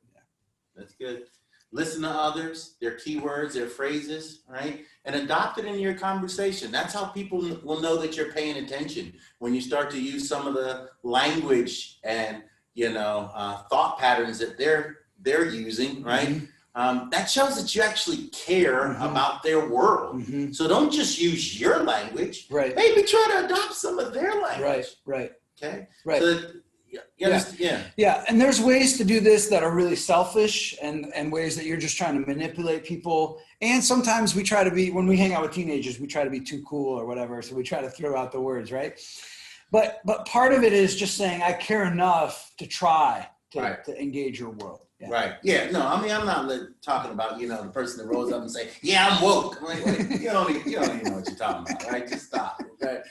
Speaker 1: That's good. Listen to others, their keywords, their phrases, right? And adopt it in your conversation. That's how people will know that you're paying attention. When you start to use some of the language and, thought patterns that they're using, right?
Speaker 2: Mm-hmm.
Speaker 1: That shows that you actually care about their world. So don't just use your language.
Speaker 2: Right.
Speaker 1: Maybe try to adopt some of their language.
Speaker 2: Right.
Speaker 1: Okay.
Speaker 2: Right.
Speaker 1: So
Speaker 2: Yeah. And there's ways to do this that are really selfish and ways that you're just trying to manipulate people. And sometimes we try to be, when we hang out with teenagers, we try to be too cool or whatever. So we try to throw out the words, right? But part of it is just saying, I care enough to try to engage your world. Yeah.
Speaker 1: Right. Yeah. No, I mean, I'm not talking about, the person that rolls up and say, yeah, I'm woke. I'm like, wait, you don't even know what you're talking about, right? Just stop. Okay.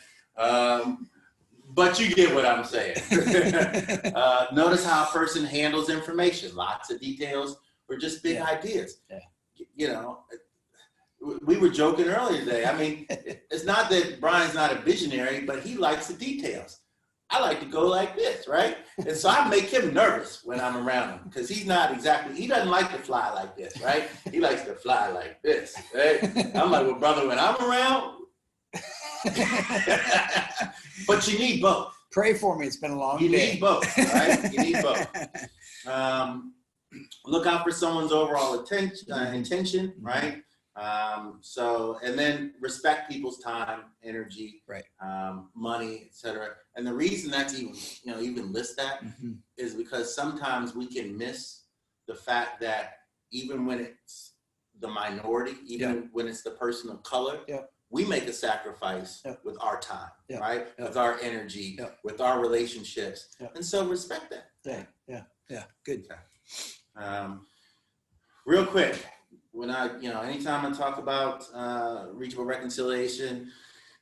Speaker 1: But you get what I'm saying. Notice how a person handles information. Lots of details or just big ideas. Yeah. We were joking earlier today. I mean, it's not that Brian's not a visionary, but he likes the details. I like to go like this, right? And so I make him nervous when I'm around him because he doesn't like to fly like this, right? He likes to fly like this, right? I'm like, well, brother, when I'm around, but you need both.
Speaker 2: Pray for me. It's been a long day.
Speaker 1: You need both, right? You need both. Look out for someone's overall intention, right? And then respect people's time, energy,
Speaker 2: right,
Speaker 1: money, etc. And the reason that's even list that is because sometimes we can miss the fact that even when it's the minority, even when it's the person of color, we make a sacrifice with our time, right? With our energy, with our relationships. And so respect that.
Speaker 2: Yeah. Good.
Speaker 1: Okay. Real quick, when anytime I talk about reachable reconciliation,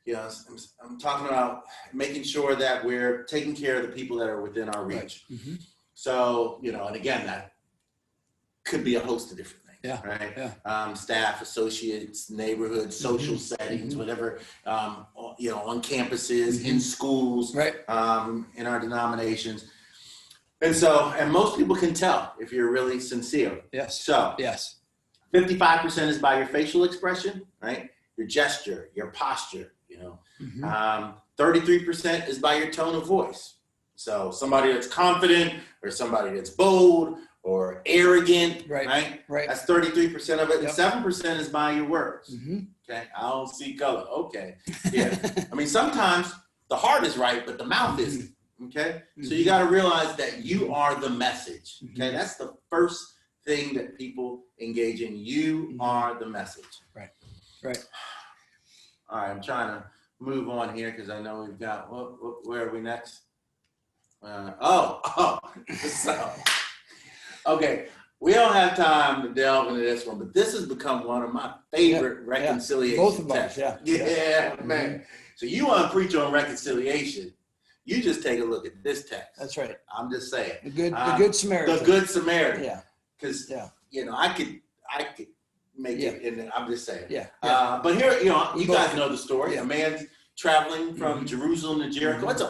Speaker 1: I'm talking about making sure that we're taking care of the people that are within our reach.
Speaker 2: Right.
Speaker 1: So, and again, that could be a host of different things, right? Yeah. Staff, associates, neighborhoods, social settings, whatever, on campuses, in schools,
Speaker 2: right,
Speaker 1: in our denominations. And most people can tell if you're really sincere.
Speaker 2: Yes.
Speaker 1: So,
Speaker 2: yes.
Speaker 1: 55% is by your facial expression, right? Your gesture, your posture, 33% is by your tone of voice. So somebody that's confident or somebody that's bold or arrogant, right? That's 33% of it. And 7% is by your words. Okay. I don't see color. Okay. Yeah. I mean, sometimes the heart is right, but the mouth isn't. Okay. So you got to realize that you are the message. Okay. That's the first thing that people engage in. You are the message. Right. All right, I'm trying to move on here because I know we've got, where are we next? So, okay, we don't have time to delve into this one, but this has become one of my favorite reconciliation
Speaker 2: both of
Speaker 1: texts.
Speaker 2: us,
Speaker 1: Yeah, man. So you want to preach on reconciliation, you just take a look at this text.
Speaker 2: That's right.
Speaker 1: I'm just saying.
Speaker 2: The Good Samaritan.
Speaker 1: The Good Samaritan.
Speaker 2: Yeah.
Speaker 1: Because, I could make it, and I'm just saying.
Speaker 2: Yeah.
Speaker 1: But here, you guys know the story. A man's traveling from Jerusalem to Jericho. That's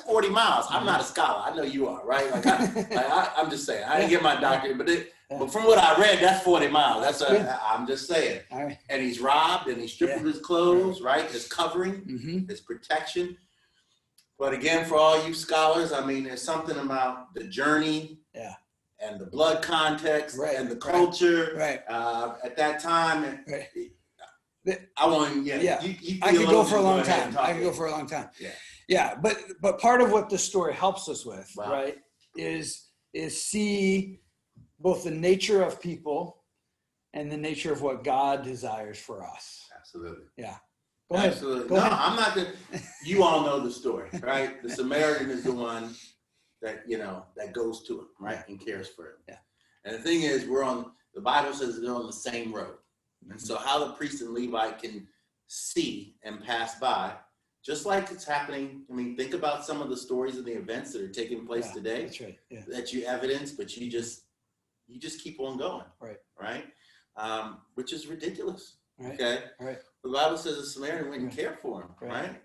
Speaker 1: 40 miles. I'm not a scholar. I know you are, right? I'm just saying. I didn't get my doctorate, but from what I read, that's 40 miles. I'm just saying.
Speaker 2: All right.
Speaker 1: And he's robbed, and he's stripped of his clothes, right? His covering, his protection. But again, for all you scholars, I mean, there's something about the journey.
Speaker 2: Yeah.
Speaker 1: And the blood context and the culture at that time. I want,
Speaker 2: I could go for a long time. Yeah. But part of what the story helps us with, right, is see both the nature of people and the nature of what God desires for us.
Speaker 1: Absolutely.
Speaker 2: Yeah.
Speaker 1: Absolutely.
Speaker 2: Go ahead.
Speaker 1: I'm not you all know the story, right? The Samaritan is the one that that goes to him, right, and cares for him.
Speaker 2: Yeah.
Speaker 1: And the thing is, the Bible says they're on the same road, and so how the priest and Levite can see and pass by, just like it's happening. I mean, think about some of the stories and the events that are taking place today.
Speaker 2: That's right. Yeah.
Speaker 1: That you evidence, but you just keep on going.
Speaker 2: Right.
Speaker 1: Right. which is ridiculous.
Speaker 2: Right.
Speaker 1: Okay.
Speaker 2: Right.
Speaker 1: The Bible says the Samaritan went and cared for him, right?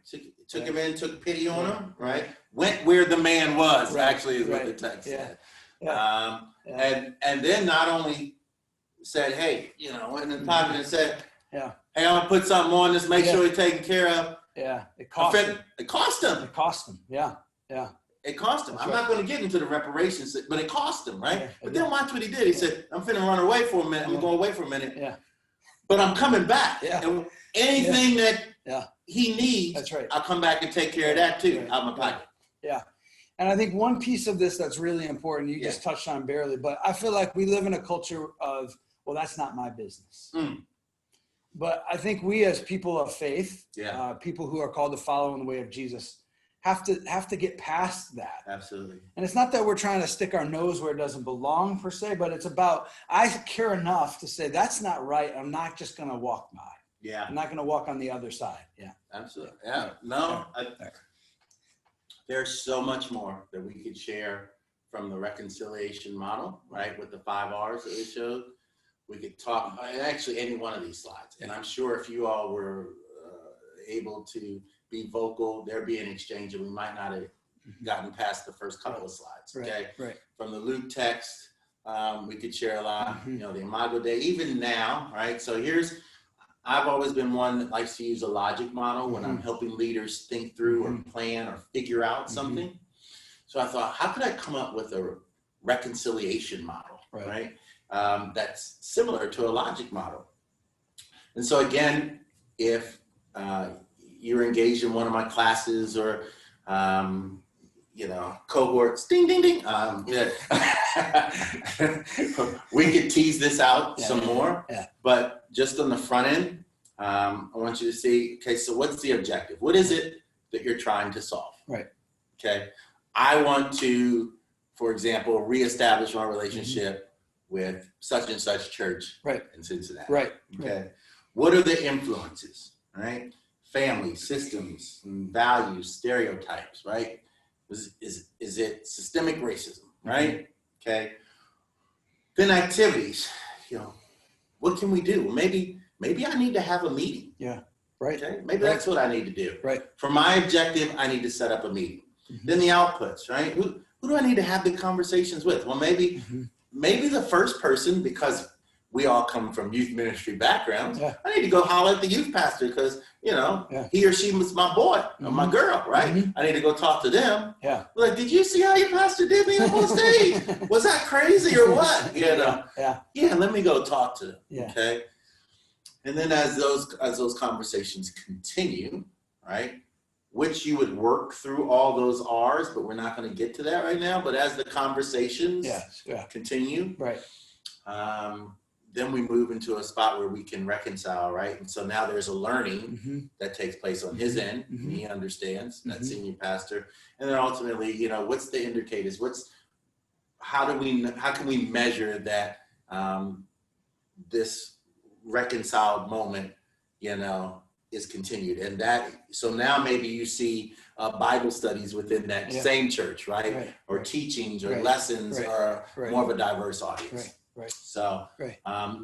Speaker 1: Took him in, took pity on him, right? Went where the man was, actually, is what the text said. And then not only said, hey, went in the pocket and said, hey, I'm gonna put something on this, make sure he's taken care of.
Speaker 2: Yeah, it cost him.
Speaker 1: It cost him.
Speaker 2: It cost him. Yeah.
Speaker 1: It cost him.
Speaker 2: That's
Speaker 1: I'm not going to get into the reparations, but it cost him, right?
Speaker 2: Yeah,
Speaker 1: but then watch what he did. He said, I'm finna run away for a minute. I'm going away for a minute. Yeah. But I'm coming back. Yeah. And anything that he needs,
Speaker 2: that's right,
Speaker 1: I'll come back and take care of that too, out of my pocket.
Speaker 2: Yeah. And I think one piece of this that's really important, you just touched on barely, but I feel like we live in a culture of, well, that's not my business. But I think we as people of faith, people who are called to follow in the way of Jesus, have to get past that.
Speaker 1: Absolutely.
Speaker 2: And it's not that we're trying to stick our nose where it doesn't belong per se, but it's about, I care enough to say that's not right. I'm not just going to walk by.
Speaker 1: Yeah.
Speaker 2: I'm not going to walk on the other side. Yeah.
Speaker 1: Absolutely. Yeah. No, there's so much more that we could share from the reconciliation model, right? With the 5 R's that we showed. We could talk, actually any one of these slides. And I'm sure if you all were able to be vocal, there'd be an exchange, and we might not have gotten past the first couple of slides. Okay.
Speaker 2: Right.
Speaker 1: From the Luke text, we could share a lot, the Imago Dei, even now, right? So I've always been one that likes to use a logic model when I'm helping leaders think through or plan or figure out something. So I thought, how could I come up with a reconciliation model, right? That's similar to a logic model. And so again, if you're engaged in one of my classes or, cohorts, ding, ding, ding. We could tease this out some more, but just on the front end, I want you to see, okay, so what's the objective? What is it that you're trying to solve? Right. Okay. I want to, for example, reestablish my relationship with such and such church in Cincinnati. Right. Okay. What are the influences? Right. Family, systems, values, stereotypes, right? Is it systemic racism, right? Okay. Then activities, what can we do? Well, maybe I need to have a meeting. Yeah. Right. Okay. Maybe that's what I need to do. Right. For my objective, I need to set up a meeting. Then the outputs, right? Who do I need to have the conversations with? Well, maybe the first person, because we all come from youth ministry backgrounds. I need to go holler at the youth pastor because, he or she was my boy or my girl, right? I need to go talk to them. Yeah. Like, did you see how your pastor did me up on stage? Was that crazy or what? Yeah, let me go talk to them. Yeah. Okay. And then as those conversations continue, right? Which you would work through all those R's, but we're not going to get to that right now. But as the conversations continue, right? Then we move into a spot where we can reconcile, right? And so now there's a learning that takes place on his end. He understands, that senior pastor. And then ultimately, what's the indicators? How can we measure that this reconciled moment, is continued? And so now maybe you see Bible studies within that same church, right? Or teachings or lessons or more of a diverse audience. Right. So,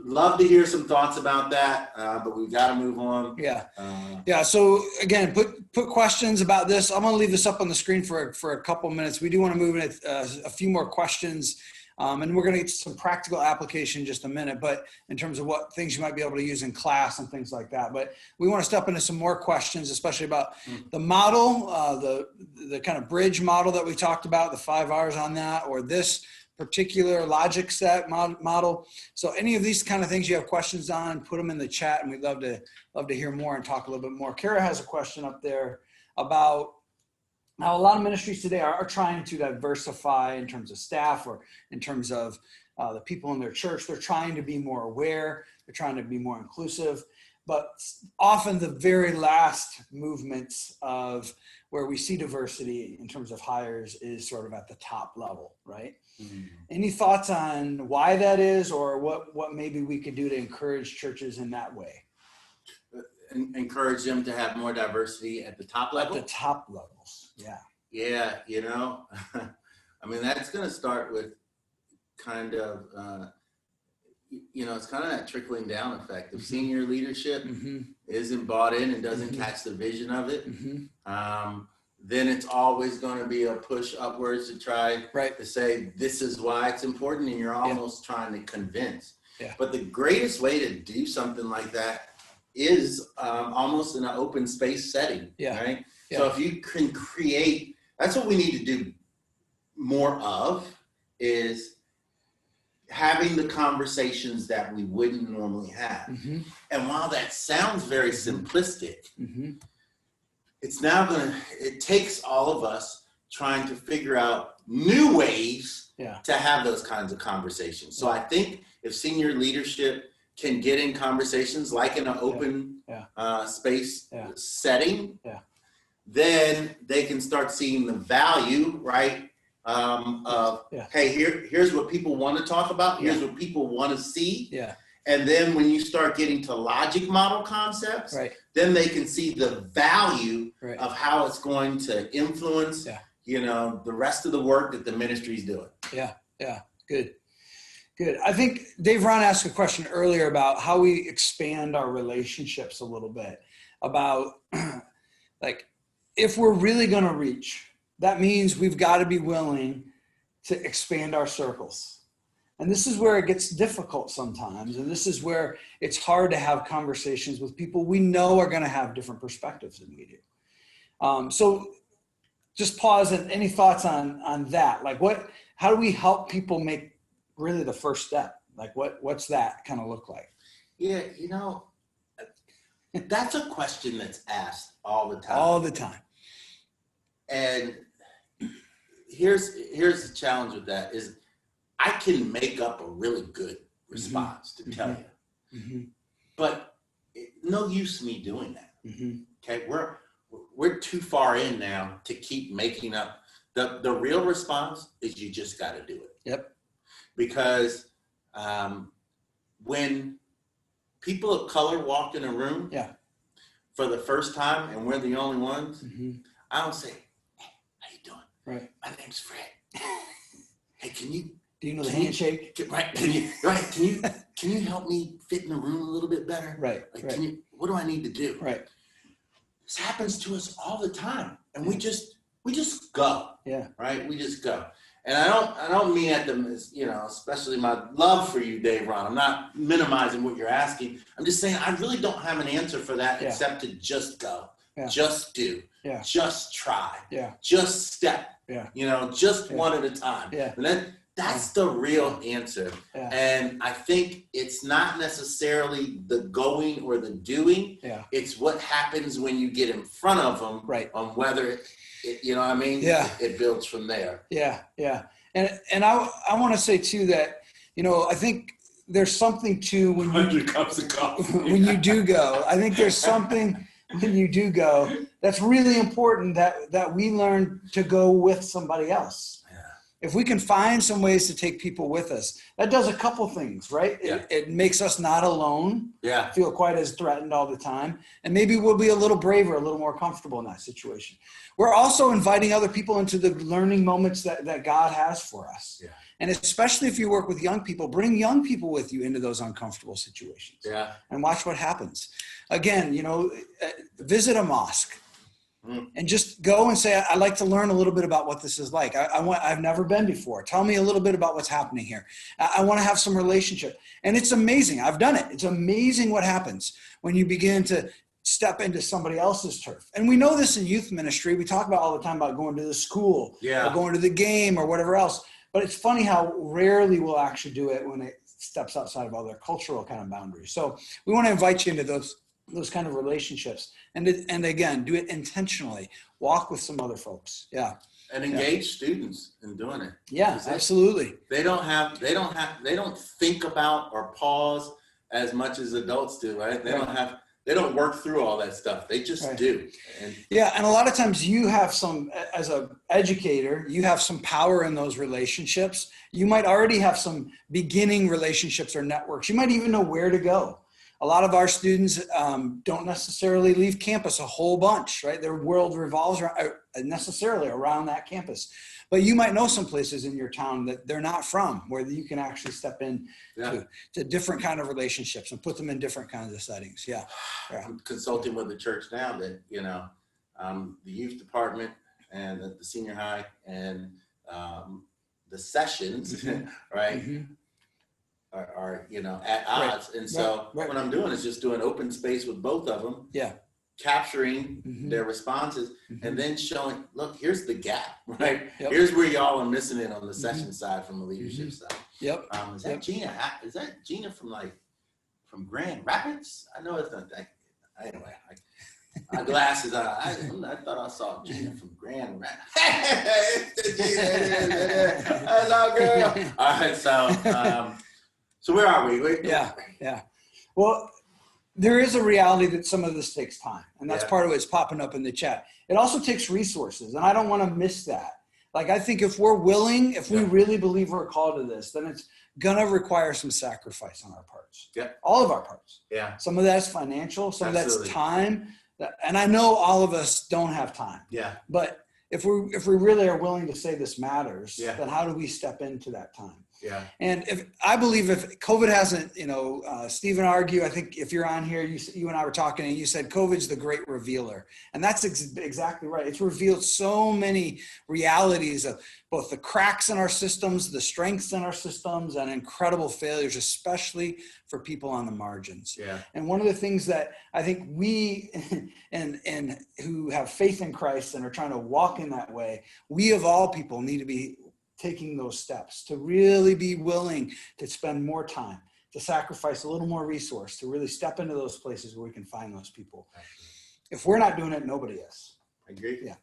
Speaker 1: love to hear some thoughts about that, but we've got to move on. Yeah. So again, put questions about this. I'm going to leave this up on the screen for a couple minutes. We do want to move into a few more questions, and we're going to get to some practical application in just a minute. But in terms of what things you might be able to use in class and things like that. But we want to step into some more questions, especially about the model, the kind of bridge model that we talked about, the 5 R's on that, or this particular logic set model. So any of these kind of things you have questions on, put them in the chat, and we'd love to hear more and talk a little bit more. Kara has a question up there about how a lot of ministries today are trying to diversify in terms of staff or in terms of the people in their church. They're trying to be more aware. They're trying to be more inclusive. But often the very last movements of where we see diversity in terms of hires is sort of at the top level, right? Any thoughts on why that is, or what maybe we could do to encourage churches in that way? Encourage them to have more diversity at the top level?
Speaker 2: At the top levels, yeah.
Speaker 1: Yeah, I mean, that's going to start with kind of, you know, it's kind of that trickling down effect. If senior leadership isn't bought in and doesn't catch the vision of it, then it's always going to be a push upwards to try to say, this is why it's important. And you're almost trying to convince. But the greatest way to do something like that is almost in an open space setting, right? So if you can create, that's what we need to do more of, is having the conversations that we wouldn't normally have. And while that sounds very simplistic, it's now it takes all of us trying to figure out new ways to have those kinds of conversations. So I think if senior leadership can get in conversations like in an open space setting, then they can start seeing the value, right? Of, hey, here's what people want to talk about. Here's what people want to see. And then when you start getting to logic model concepts, then they can see the value of how it's going to influence, you know, the rest of the work that the ministry is doing.
Speaker 2: Good. I think Dave Ron asked a question earlier about how we expand our relationships a little bit, about like, if we're really going to reach, that means we've got to be willing to expand our circles. And this is where it gets difficult sometimes. And this is where it's hard to have conversations with people we know are going to have different perspectives than we do. So just pause, and any thoughts on that? Like how do we help people make really the first step? Like what's that kind of look like?
Speaker 1: Yeah, you know, that's a question that's asked all the time.
Speaker 2: All the time.
Speaker 1: And here's the challenge with that is I can make up a really good response to tell you, but no use me doing that. Okay, we're too far in now to keep making up. The real response is you just got to do it. Because when people of color walk in a room for the first time and we're the only ones, I don't say, hey, how you doing? My name's Fred. Hey,
Speaker 2: do you know the handshake?
Speaker 1: Can you help me fit in the room a little bit better? What do I need to do? This happens to us all the time. And we just go. Right? We just go. And I don't mean at them as, you know, especially my love for you, Dave Ron. I'm not minimizing what you're asking. I'm just saying I really don't have an answer for that except to just go. Just do. Just try. Just step. You know, just one at a time. And that's the real answer. And I think it's not necessarily the going or the doing. It's what happens when you get in front of them on whether you know what I mean? It builds from there.
Speaker 2: And I want to say too that, you know, I think there's something to when
Speaker 1: 100 cups of coffee.
Speaker 2: When you do go. I think there's something when you do go that's really important that we learn to go with somebody else. If we can find some ways to take people with us, that does a couple things, right? It makes us not alone, feel quite as threatened all the time. And maybe we'll be a little braver, a little more comfortable in that situation. We're also inviting other people into the learning moments that God has for us. And especially if you work with young people, bring young people with you into those uncomfortable situations and watch what happens. Again, you know, visit a mosque. And just go and say, I'd like to learn a little bit about what this is like. I've never been before. Tell me a little bit about what's happening here. I want to have some relationship. And it's amazing. I've done it. It's amazing what happens when you begin to step into somebody else's turf. And we know this in youth ministry. We talk about all the time about going to the school or going to the game or whatever else. But it's funny how rarely we'll actually do it when it steps outside of other cultural kind of boundaries. So we want to invite you into those kind of relationships. And again, do it intentionally. Walk with some other folks.
Speaker 1: And engage students in doing it.
Speaker 2: Absolutely.
Speaker 1: They don't think about or pause as much as adults do, right? They don't work through all that stuff. They just do. And
Speaker 2: a lot of times you have as an educator, you have some power in those relationships. You might already have some beginning relationships or networks. You might even know where to go. A lot of our students don't necessarily leave campus a whole bunch, right? Their world revolves around, necessarily around that campus. But you might know some places in your town that they're not from, where you can actually step in to different kind of relationships and put them in different kinds of settings. Yeah.
Speaker 1: I'm consulting with the church now that, the youth department and the senior high and the sessions, right, are at odds. And so what I'm doing is just doing open space with both of them.
Speaker 2: Yeah.
Speaker 1: Capturing their responses and then showing, look, here's the gap, right?
Speaker 2: Yep.
Speaker 1: Here's where y'all are missing it on the session side from the leadership side.
Speaker 2: Yep.
Speaker 1: Is that Gina? Is that Gina from Grand Rapids? I know it's not that. Anyway, my glasses on. I thought I saw Gina from Grand Rapids. Hello, girl. All right, so where are we?
Speaker 2: Yeah. Well, there is a reality that some of this takes time, and that's part of what's popping up in the chat. It also takes resources, and I don't want to miss that. Like, I think if we're willing, if we really believe we're called to this, then it's gonna require some sacrifice on our parts.
Speaker 1: Yeah.
Speaker 2: All of our parts.
Speaker 1: Yeah.
Speaker 2: Some of that's financial, some of that's time, and I know all of us don't have time.
Speaker 1: Yeah.
Speaker 2: But if we really are willing to say this matters, then how do we step into that time?
Speaker 1: Yeah.
Speaker 2: And I believe if COVID hasn't, Stephen argue, I think if you're on here, you and I were talking and you said COVID's the great revealer. And that's exactly right. It's revealed so many realities of both the cracks in our systems, the strengths in our systems, and incredible failures, especially for people on the margins.
Speaker 1: Yeah.
Speaker 2: And one of the things that I think we and who have faith in Christ and are trying to walk in that way, we of all people need to be taking those steps to really be willing to spend more time, to sacrifice a little more resource, to really step into those places where we can find those people. If we're not doing it, nobody is.
Speaker 1: I agree.
Speaker 2: Yeah.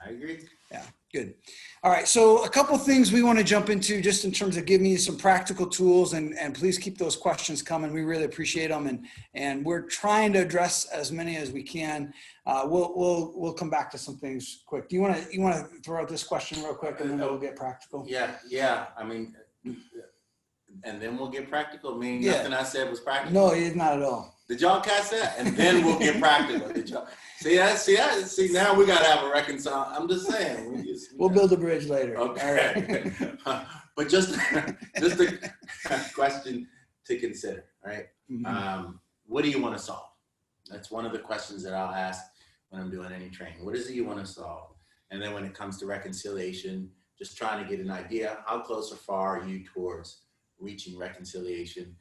Speaker 1: I agree.
Speaker 2: Yeah, good. All right, so a couple things we want to jump into just in terms of giving you some practical tools, and please keep those questions coming. We really appreciate them, and we're trying to address as many as we can. We'll come back to some things quick. Do you want to throw out this question real quick, and then we'll get practical?
Speaker 1: Yeah. I mean, and then we'll get practical. I mean, nothing I said was practical.
Speaker 2: No, not at all.
Speaker 1: Did y'all catch that? And then we'll get practical. Did y'all see that? See, now we gotta have a reconcile. I'm just saying.
Speaker 2: We'll build a bridge later.
Speaker 1: Okay. But just a question to consider, right? What do you want to solve? That's one of the questions that I'll ask when I'm doing any training. What is it you want to solve? And then when it comes to reconciliation, just trying to get an idea, how close or far are you towards reaching reconciliation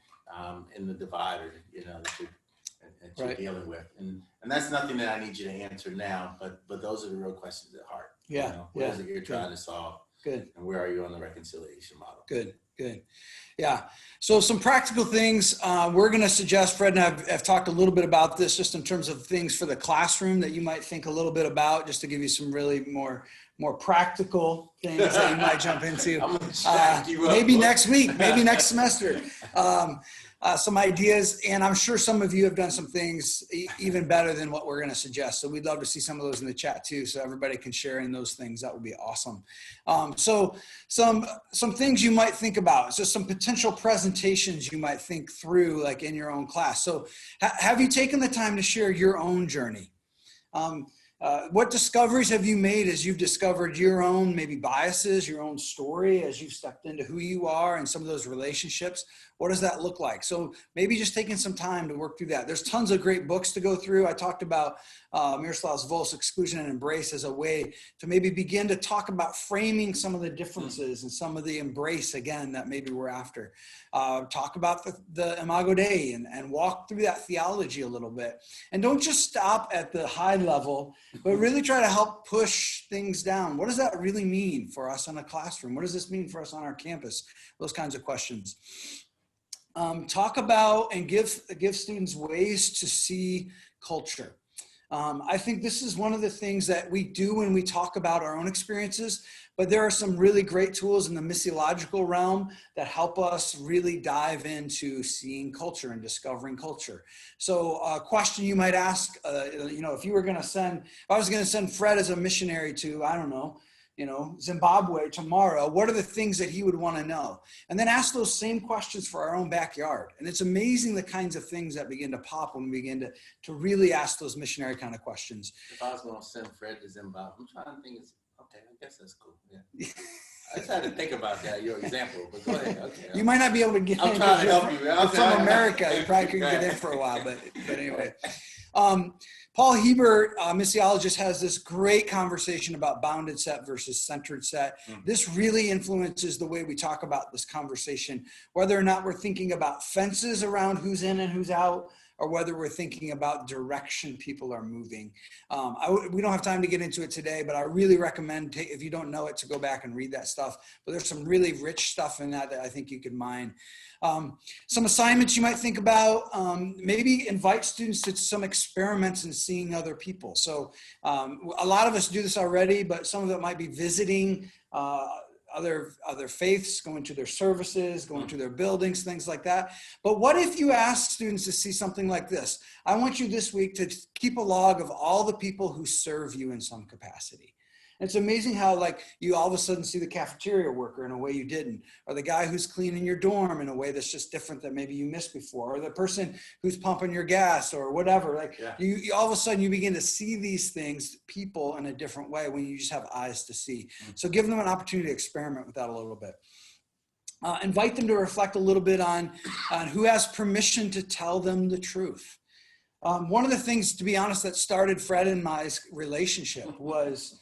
Speaker 1: in the divide that you're dealing with? And that's nothing that I need you to answer now, but those are the real questions at heart. What is it you're trying to solve?
Speaker 2: Good.
Speaker 1: And where are you on the reconciliation model?
Speaker 2: Good. Yeah. So some practical things we're going to suggest. Fred and I have talked a little bit about this just in terms of things for the classroom that you might think a little bit about, just to give you some really more practical things that you might jump into. Maybe next week, maybe next semester. Some ideas, and I'm sure some of you have done some things even better than what we're going to suggest. So we'd love to see some of those in the chat too, so everybody can share in those things. That would be awesome. So some things you might think about. So some potential presentations you might think through, like in your own class. So have you taken the time to share your own journey? What discoveries have you made as you've discovered your own maybe biases, your own story, as you've stepped into who you are and some of those relationships? What does that look like? So maybe just taking some time to work through that. There's tons of great books to go through. I talked about Miroslav Volf's Exclusion and Embrace as a way to maybe begin to talk about framing some of the differences and some of the embrace, again, that maybe we're after. Talk about the Imago Dei and walk through that theology a little bit. And don't just stop at the high level, but really try to help push things down. What does that really mean for us in a classroom? What does this mean for us on our campus? Those kinds of questions. Talk about and give students ways to see culture. I think this is one of the things that we do when we talk about our own experiences, but there are some really great tools in the missiological realm that help us really dive into seeing culture and discovering culture. So a question you might ask, if I was going to send Fred as a missionary to, I don't know, Zimbabwe tomorrow, what are the things that he would want to know? And then ask those same questions for our own backyard. And it's amazing the kinds of things that begin to pop when we begin to really ask those missionary kind of questions.
Speaker 1: If I was going to send Fred to Zimbabwe, I'm trying to think, okay, I guess that's cool. Yeah. I just had to think about that, your example, but go ahead. Okay.
Speaker 2: You might not be able to get in.
Speaker 1: I'm trying to help you.
Speaker 2: You're from America. You probably couldn't get in for a while, but anyway. Paul Heber, missiologist, has this great conversation about bounded set versus centered set. This really influences the way we talk about this conversation, whether or not we're thinking about fences around who's in and who's out, or whether we're thinking about direction people are moving. We don't have time to get into it today, but I really recommend, if you don't know it, to go back and read that stuff. But there's some really rich stuff in that I think you could mine. Some assignments you might think about, maybe invite students to some experiments in seeing other people. So a lot of us do this already, but some of it might be visiting other faiths, going to their services, going to their buildings, things like that. But what if you ask students to see something like this? I want you this week to keep a log of all the people who serve you in some capacity. It's amazing how you all of a sudden see the cafeteria worker in a way you didn't, or the guy who's cleaning your dorm in a way that's just different that maybe you missed before, or the person who's pumping your gas or whatever. You all of a sudden you begin to see these things, people, in a different way when you just have eyes to see. So give them an opportunity to experiment with that a little bit. Invite them to reflect a little bit on who has permission to tell them the truth. One of the things, to be honest, that started Fred and my relationship was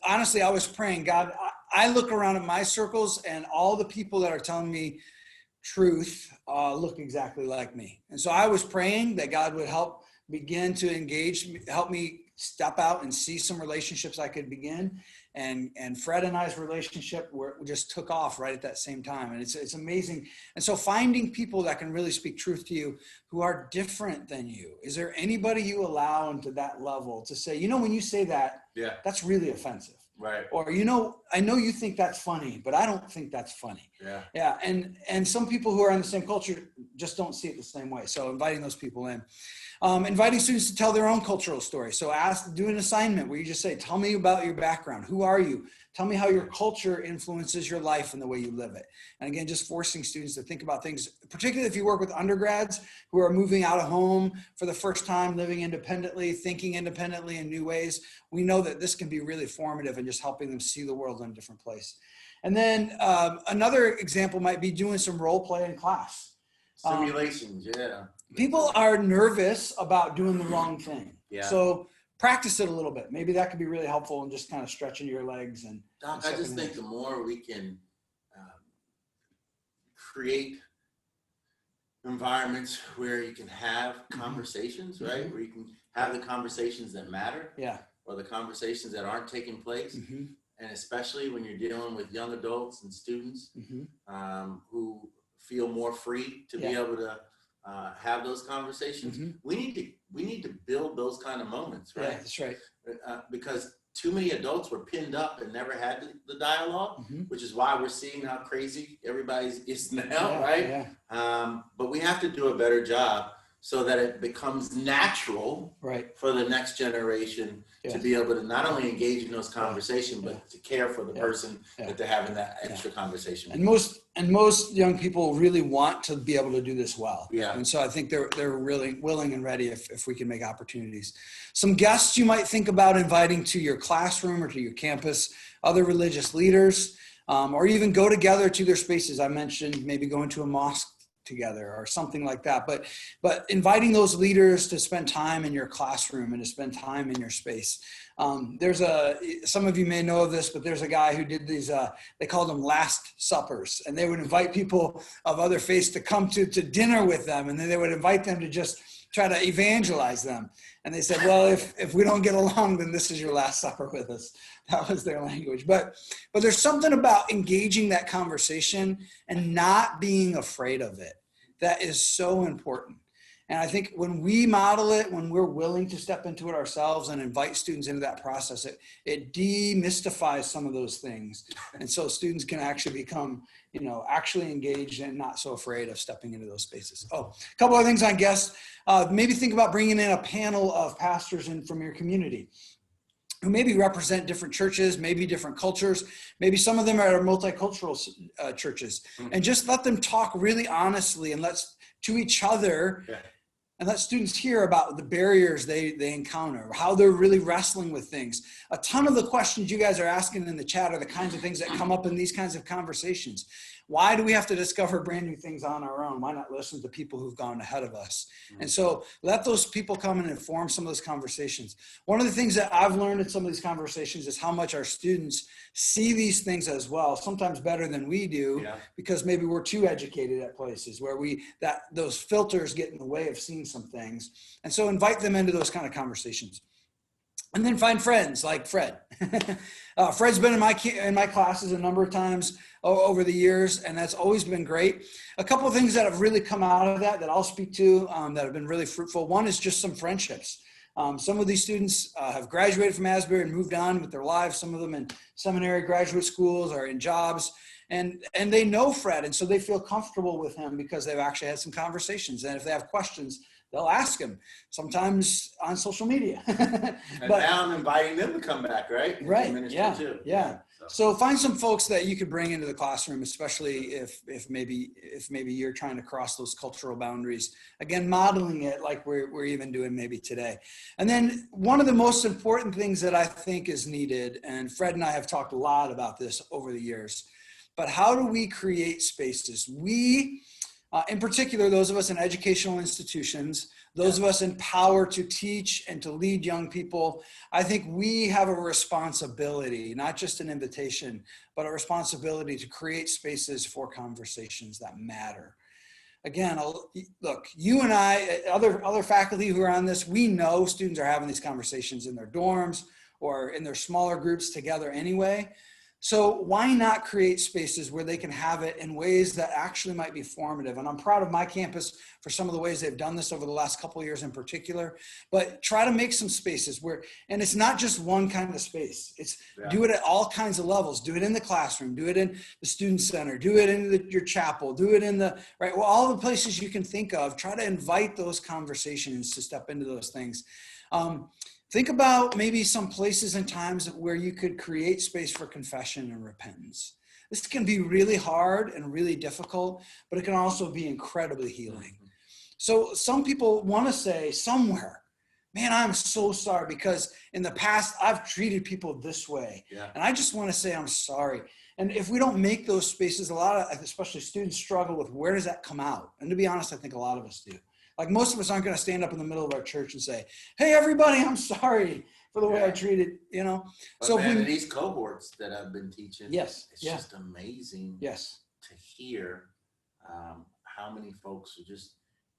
Speaker 2: honestly, I was praying, God, I look around at my circles and all the people that are telling me truth look exactly like me. And so I was praying that God would help begin to engage, help me step out and see some relationships I could begin. And Fred and I's relationship just took off right at that same time. And it's amazing. And so finding people that can really speak truth to you who are different than you. Is there anybody you allow into that level to say, when you say that, that's really offensive.
Speaker 1: Right.
Speaker 2: Or, I know you think that's funny, but I don't think that's funny.
Speaker 1: Yeah.
Speaker 2: Yeah. And some people who are in the same culture just don't see it the same way. So inviting those people in. Inviting students to tell their own cultural story. So do an assignment where you just say, tell me about your background. Who are you? Tell me how your culture influences your life and the way you live it. And again, just forcing students to think about things, particularly if you work with undergrads who are moving out of home for the first time, living independently, thinking independently in new ways. We know that this can be really formative in just helping them see the world in a different place. And then another example might be doing some role play in class.
Speaker 1: Simulations,
Speaker 2: People are nervous about doing the wrong thing.
Speaker 1: Yeah.
Speaker 2: So practice it a little bit. Maybe that could be really helpful in just kind of stretching your legs. And
Speaker 1: Doc, I just think the more we can create environments where you can have conversations, right? Where you can have the conversations that matter.
Speaker 2: Yeah.
Speaker 1: Or the conversations that aren't taking place. And especially when you're dealing with young adults and students who feel more free to be able to have those conversations. We need to build those kind of moments, right?
Speaker 2: Yeah, that's right.
Speaker 1: Because too many adults were pinned up and never had the dialogue, which is why we're seeing how crazy everybody is now, right? Yeah. But we have to do a better job so that it becomes natural for the next generation to be able to not only engage in those conversations, but to care for the person that they're having that extra conversation with.
Speaker 2: And most young people really want to be able to do this well.
Speaker 1: Yeah.
Speaker 2: And so I think they're really willing and ready if we can make opportunities. Some guests you might think about inviting to your classroom or to your campus, other religious leaders, or even go together to their spaces. I mentioned maybe going to a mosque together or something like that, but inviting those leaders to spend time in your classroom and to spend time in your space. Some of you may know of this, but there's a guy who did these, they called them Last Suppers, and they would invite people of other faiths to come to dinner with them, and then they would invite them to just try to evangelize them. And they said, well, if we don't get along, then this is your last supper with us. That was their language. But there's something about engaging that conversation and not being afraid of it that is so important. And I think when we model it, when we're willing to step into it ourselves and invite students into that process, it demystifies some of those things. And so students can actually become, actually engaged and not so afraid of stepping into those spaces. Oh, a couple of things on guests. Maybe think about bringing in a panel of pastors from your community. who maybe represent different churches, maybe different cultures, maybe some of them are multicultural churches, and just let them talk really honestly and to each other. Yeah. And let students hear about the barriers they encounter, how they're really wrestling with things. A ton of the questions you guys are asking in the chat are the kinds of things that come up in these kinds of conversations. Why do we have to discover brand new things on our own? Why not listen to people who've gone ahead of us? And so let those people come and inform some of those conversations. One of the things that I've learned in some of these conversations is how much our students see these things as well, sometimes better than we do, because maybe we're too educated at places where those filters get in the way of seeing some things. And so invite them into those kind of conversations. And then find friends like Fred. Fred's been in my classes a number of times over the years, and that's always been great. A couple of things that have really come out of that I'll speak to that have been really fruitful. One is just some friendships. Some of these students have graduated from Asbury and moved on with their lives. Some of them in seminary, graduate schools, or in jobs. And they know Fred, and so they feel comfortable with him because they've actually had some conversations. And if they have questions, they'll ask him, sometimes on social media.
Speaker 1: And now I'm inviting them to come back, right?
Speaker 2: Right, yeah. So find some folks that you could bring into the classroom, especially if maybe you're trying to cross those cultural boundaries. Again, modeling it like we're even doing maybe today. And then one of the most important things that I think is needed, and Fred and I have talked a lot about this over the years, but how do we create spaces? We, in particular, those of us in educational institutions, those of us in power to teach and to lead young people, I think we have a responsibility, not just an invitation, but a responsibility to create spaces for conversations that matter. Again, look, you and I, other faculty who are on this, we know students are having these conversations in their dorms or in their smaller groups together anyway. So why not create spaces where they can have it in ways that actually might be formative? And I'm proud of my campus for some of the ways they've done this over the last couple of years in particular, but try to make some spaces where, and it's not just one kind of space. It's do it at all kinds of levels. Do it in the classroom, do it in the student center, do it in your chapel, do it in all the places you can think of. Try to invite those conversations to step into those things. Think about maybe some places and times where you could create space for confession and repentance. This can be really hard and really difficult, but it can also be incredibly healing. So some people want to say somewhere, man, I'm so sorry because in the past I've treated people this way. And I just want to say I'm sorry. And if we don't make those spaces, a lot of, especially students, struggle with where does that come out? And to be honest, I think a lot of us do. Like most of us aren't going to stand up in the middle of our church and say, hey, everybody, I'm sorry for the way I treated, But
Speaker 1: so man, in these cohorts that I've been teaching, it's just amazing to hear how many folks are just,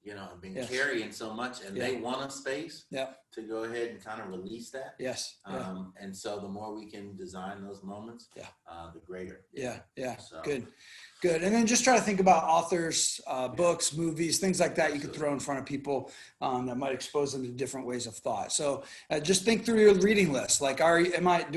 Speaker 1: have been carrying so much and they want a space to go ahead and kind of release that. And so the more we can design those moments, the greater. So. Good. And then just try to think about authors, books, movies, things like that you could throw in front of people that might expose them to different ways of thought. So just think through your reading list. Like, do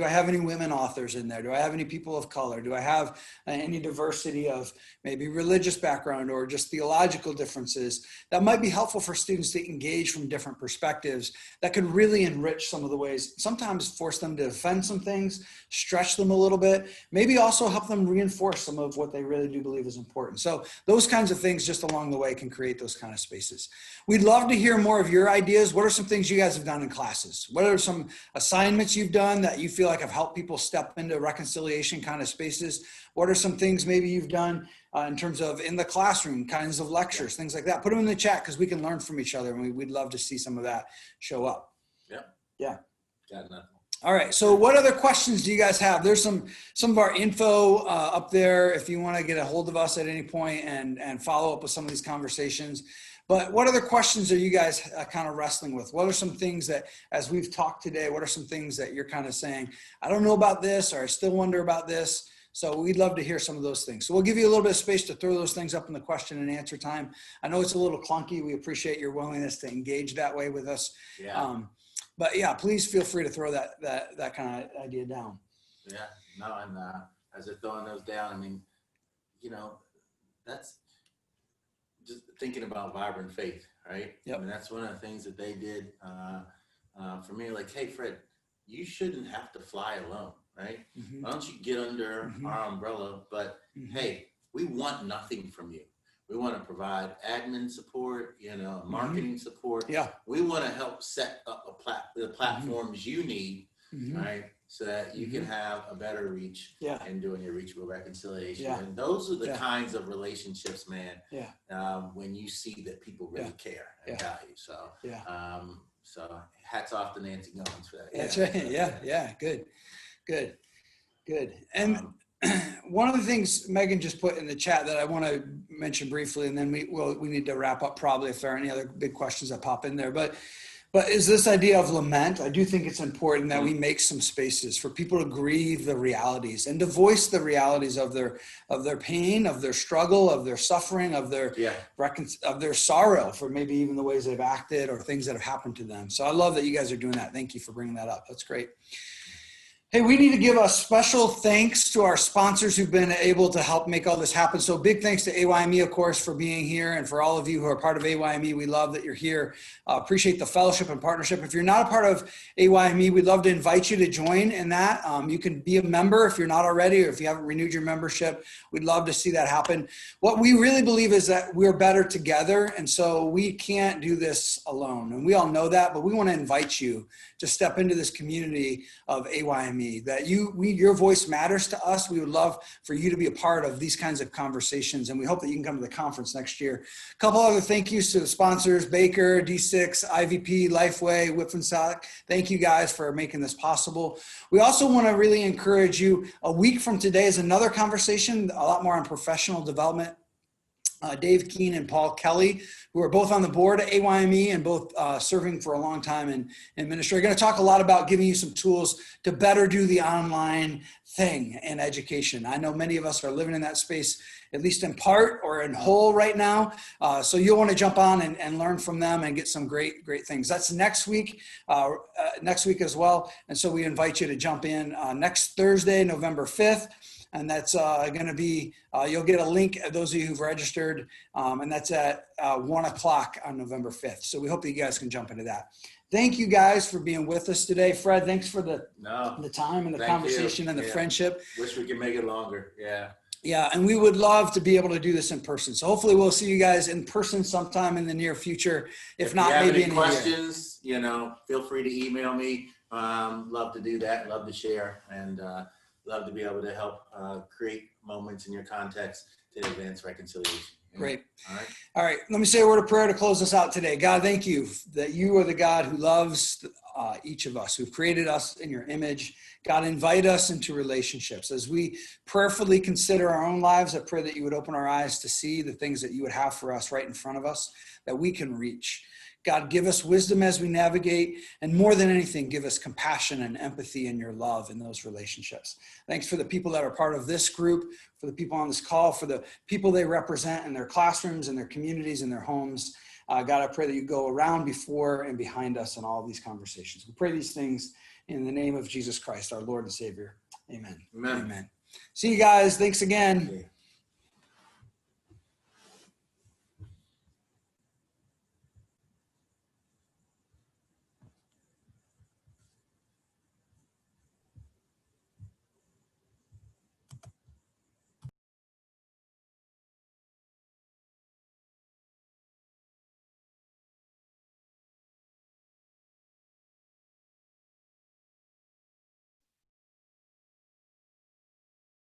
Speaker 1: I have any women authors in there? Do I have any people of color? Do I have any diversity of maybe religious background or just theological differences that might be helpful for students to engage from different perspectives that could really enrich some of the ways, sometimes force them to defend some things, stretch them a little bit, maybe also help them reinforce some of what they really do believe is important. So those kinds of things just along the way can create those kind of spaces. We'd love to hear more of your ideas. What are some things you guys have done in classes? What are some assignments you've done that you feel like have helped people step into reconciliation kind of spaces? What are some things maybe you've done in terms of in the classroom, kinds of lectures, things like that? Put them in the chat because we can learn from each other and we'd love to see some of that show up. Got nothing. All right. So what other questions do you guys have? There's some of our info up there if you want to get a hold of us at any point and follow up with some of these conversations. But what other questions are you guys kind of wrestling with? What are some things that, as we've talked today, what are some things that you're kind of saying, I don't know about this, or I still wonder about this? So we'd love to hear some of those things. So we'll give you a little bit of space to throw those things up in the question and answer time. I know it's a little clunky. We appreciate your willingness to engage that way with us. But yeah, please feel free to throw that kind of idea down. And as they're throwing those down, I mean, that's just thinking about vibrant faith, right? I mean, that's one of the things that they did for me. Like, hey, Fred, you shouldn't have to fly alone, right?
Speaker 2: Mm-hmm.
Speaker 1: Why don't you get under our umbrella? But hey, we want nothing from you. We want to provide admin support, marketing support.
Speaker 2: Yeah.
Speaker 1: We want to help set up the platforms you need, right? So that you can have a better reach in doing your Reachable reconciliation.
Speaker 2: Yeah.
Speaker 1: And those are the kinds of relationships, man,
Speaker 2: Yeah.
Speaker 1: when you see that people really care and value. So, so hats off to Nancy Goins for that.
Speaker 2: That's right. Yeah. Good. And one of the things Megan just put in the chat that I want to mention briefly, and then we need to wrap up probably if there are any other big questions that pop in there. But is this idea of lament. I do think it's important that we make some spaces for people to grieve the realities and to voice the realities of their pain, of their struggle, of their suffering, of their sorrow for maybe even the ways they've acted or things that have happened to them. So I love that you guys are doing that. Thank you for bringing that up. That's great. Hey, we need to give a special thanks to our sponsors who've been able to help make all this happen. So big thanks to AYME, of course, for being here. And for all of you who are part of AYME, we love that you're here. Appreciate the fellowship and partnership. If you're not a part of AYME, we'd love to invite you to join in that. You can be a member if you're not already, or if you haven't renewed your membership. We'd love to see that happen. What we really believe is that we're better together. And so we can't do this alone. And we all know that, but we want to invite you to step into this community of AYME. That your voice matters to us. We would love for you to be a part of these kinds of conversations, and we hope that you can come to the conference next year. A couple other thank yous to the sponsors: Baker, D6, IVP, Lifeway, Whipfenstock. Thank you guys for making this possible. We also want to really encourage you. A week from today is another conversation, a lot more on professional development. Dave Keene and Paul Kelly, who are both on the board at AYME and both serving for a long time in ministry, are going to talk a lot about giving you some tools to better do the online thing in education. I know many of us are living in that space, at least in part or in whole right now. So you'll want to jump on and learn from them and get some great things. That's next week as well. And so we invite you to jump in next Thursday, November 5th. And that's going to be, you'll get a link, those of you who've registered, and that's at 1 o'clock on November 5th. So we hope that you guys can jump into that. Thank you guys for being with us today. Fred, thanks for the time and the conversation and the friendship.
Speaker 1: Wish we could make it longer.
Speaker 2: Yeah, and we would love to be able to do this in person. So hopefully we'll see you guys in person sometime in the near future. If not, maybe in a year. If you have any
Speaker 1: questions, feel free to email me. Love to do that. Love to share, and love to be able to help create moments in your context to advance reconciliation.
Speaker 2: Great. All right. Let me say a word of prayer to close us out today. God, thank you that you are the God who loves each of us, who've created us in your image. God, invite us into relationships. As we prayerfully consider our own lives, I pray that you would open our eyes to see the things that you would have for us right in front of us that we can reach. God, give us wisdom as we navigate, and more than anything, give us compassion and empathy and your love in those relationships. Thanks for the people that are part of this group, for the people on this call, for the people they represent in their classrooms and their communities and their homes. God, I pray that you go around before and behind us in all of these conversations. We pray these things in the name of Jesus Christ, our Lord and Savior. Amen.
Speaker 1: Amen.
Speaker 2: See you guys. Thanks again.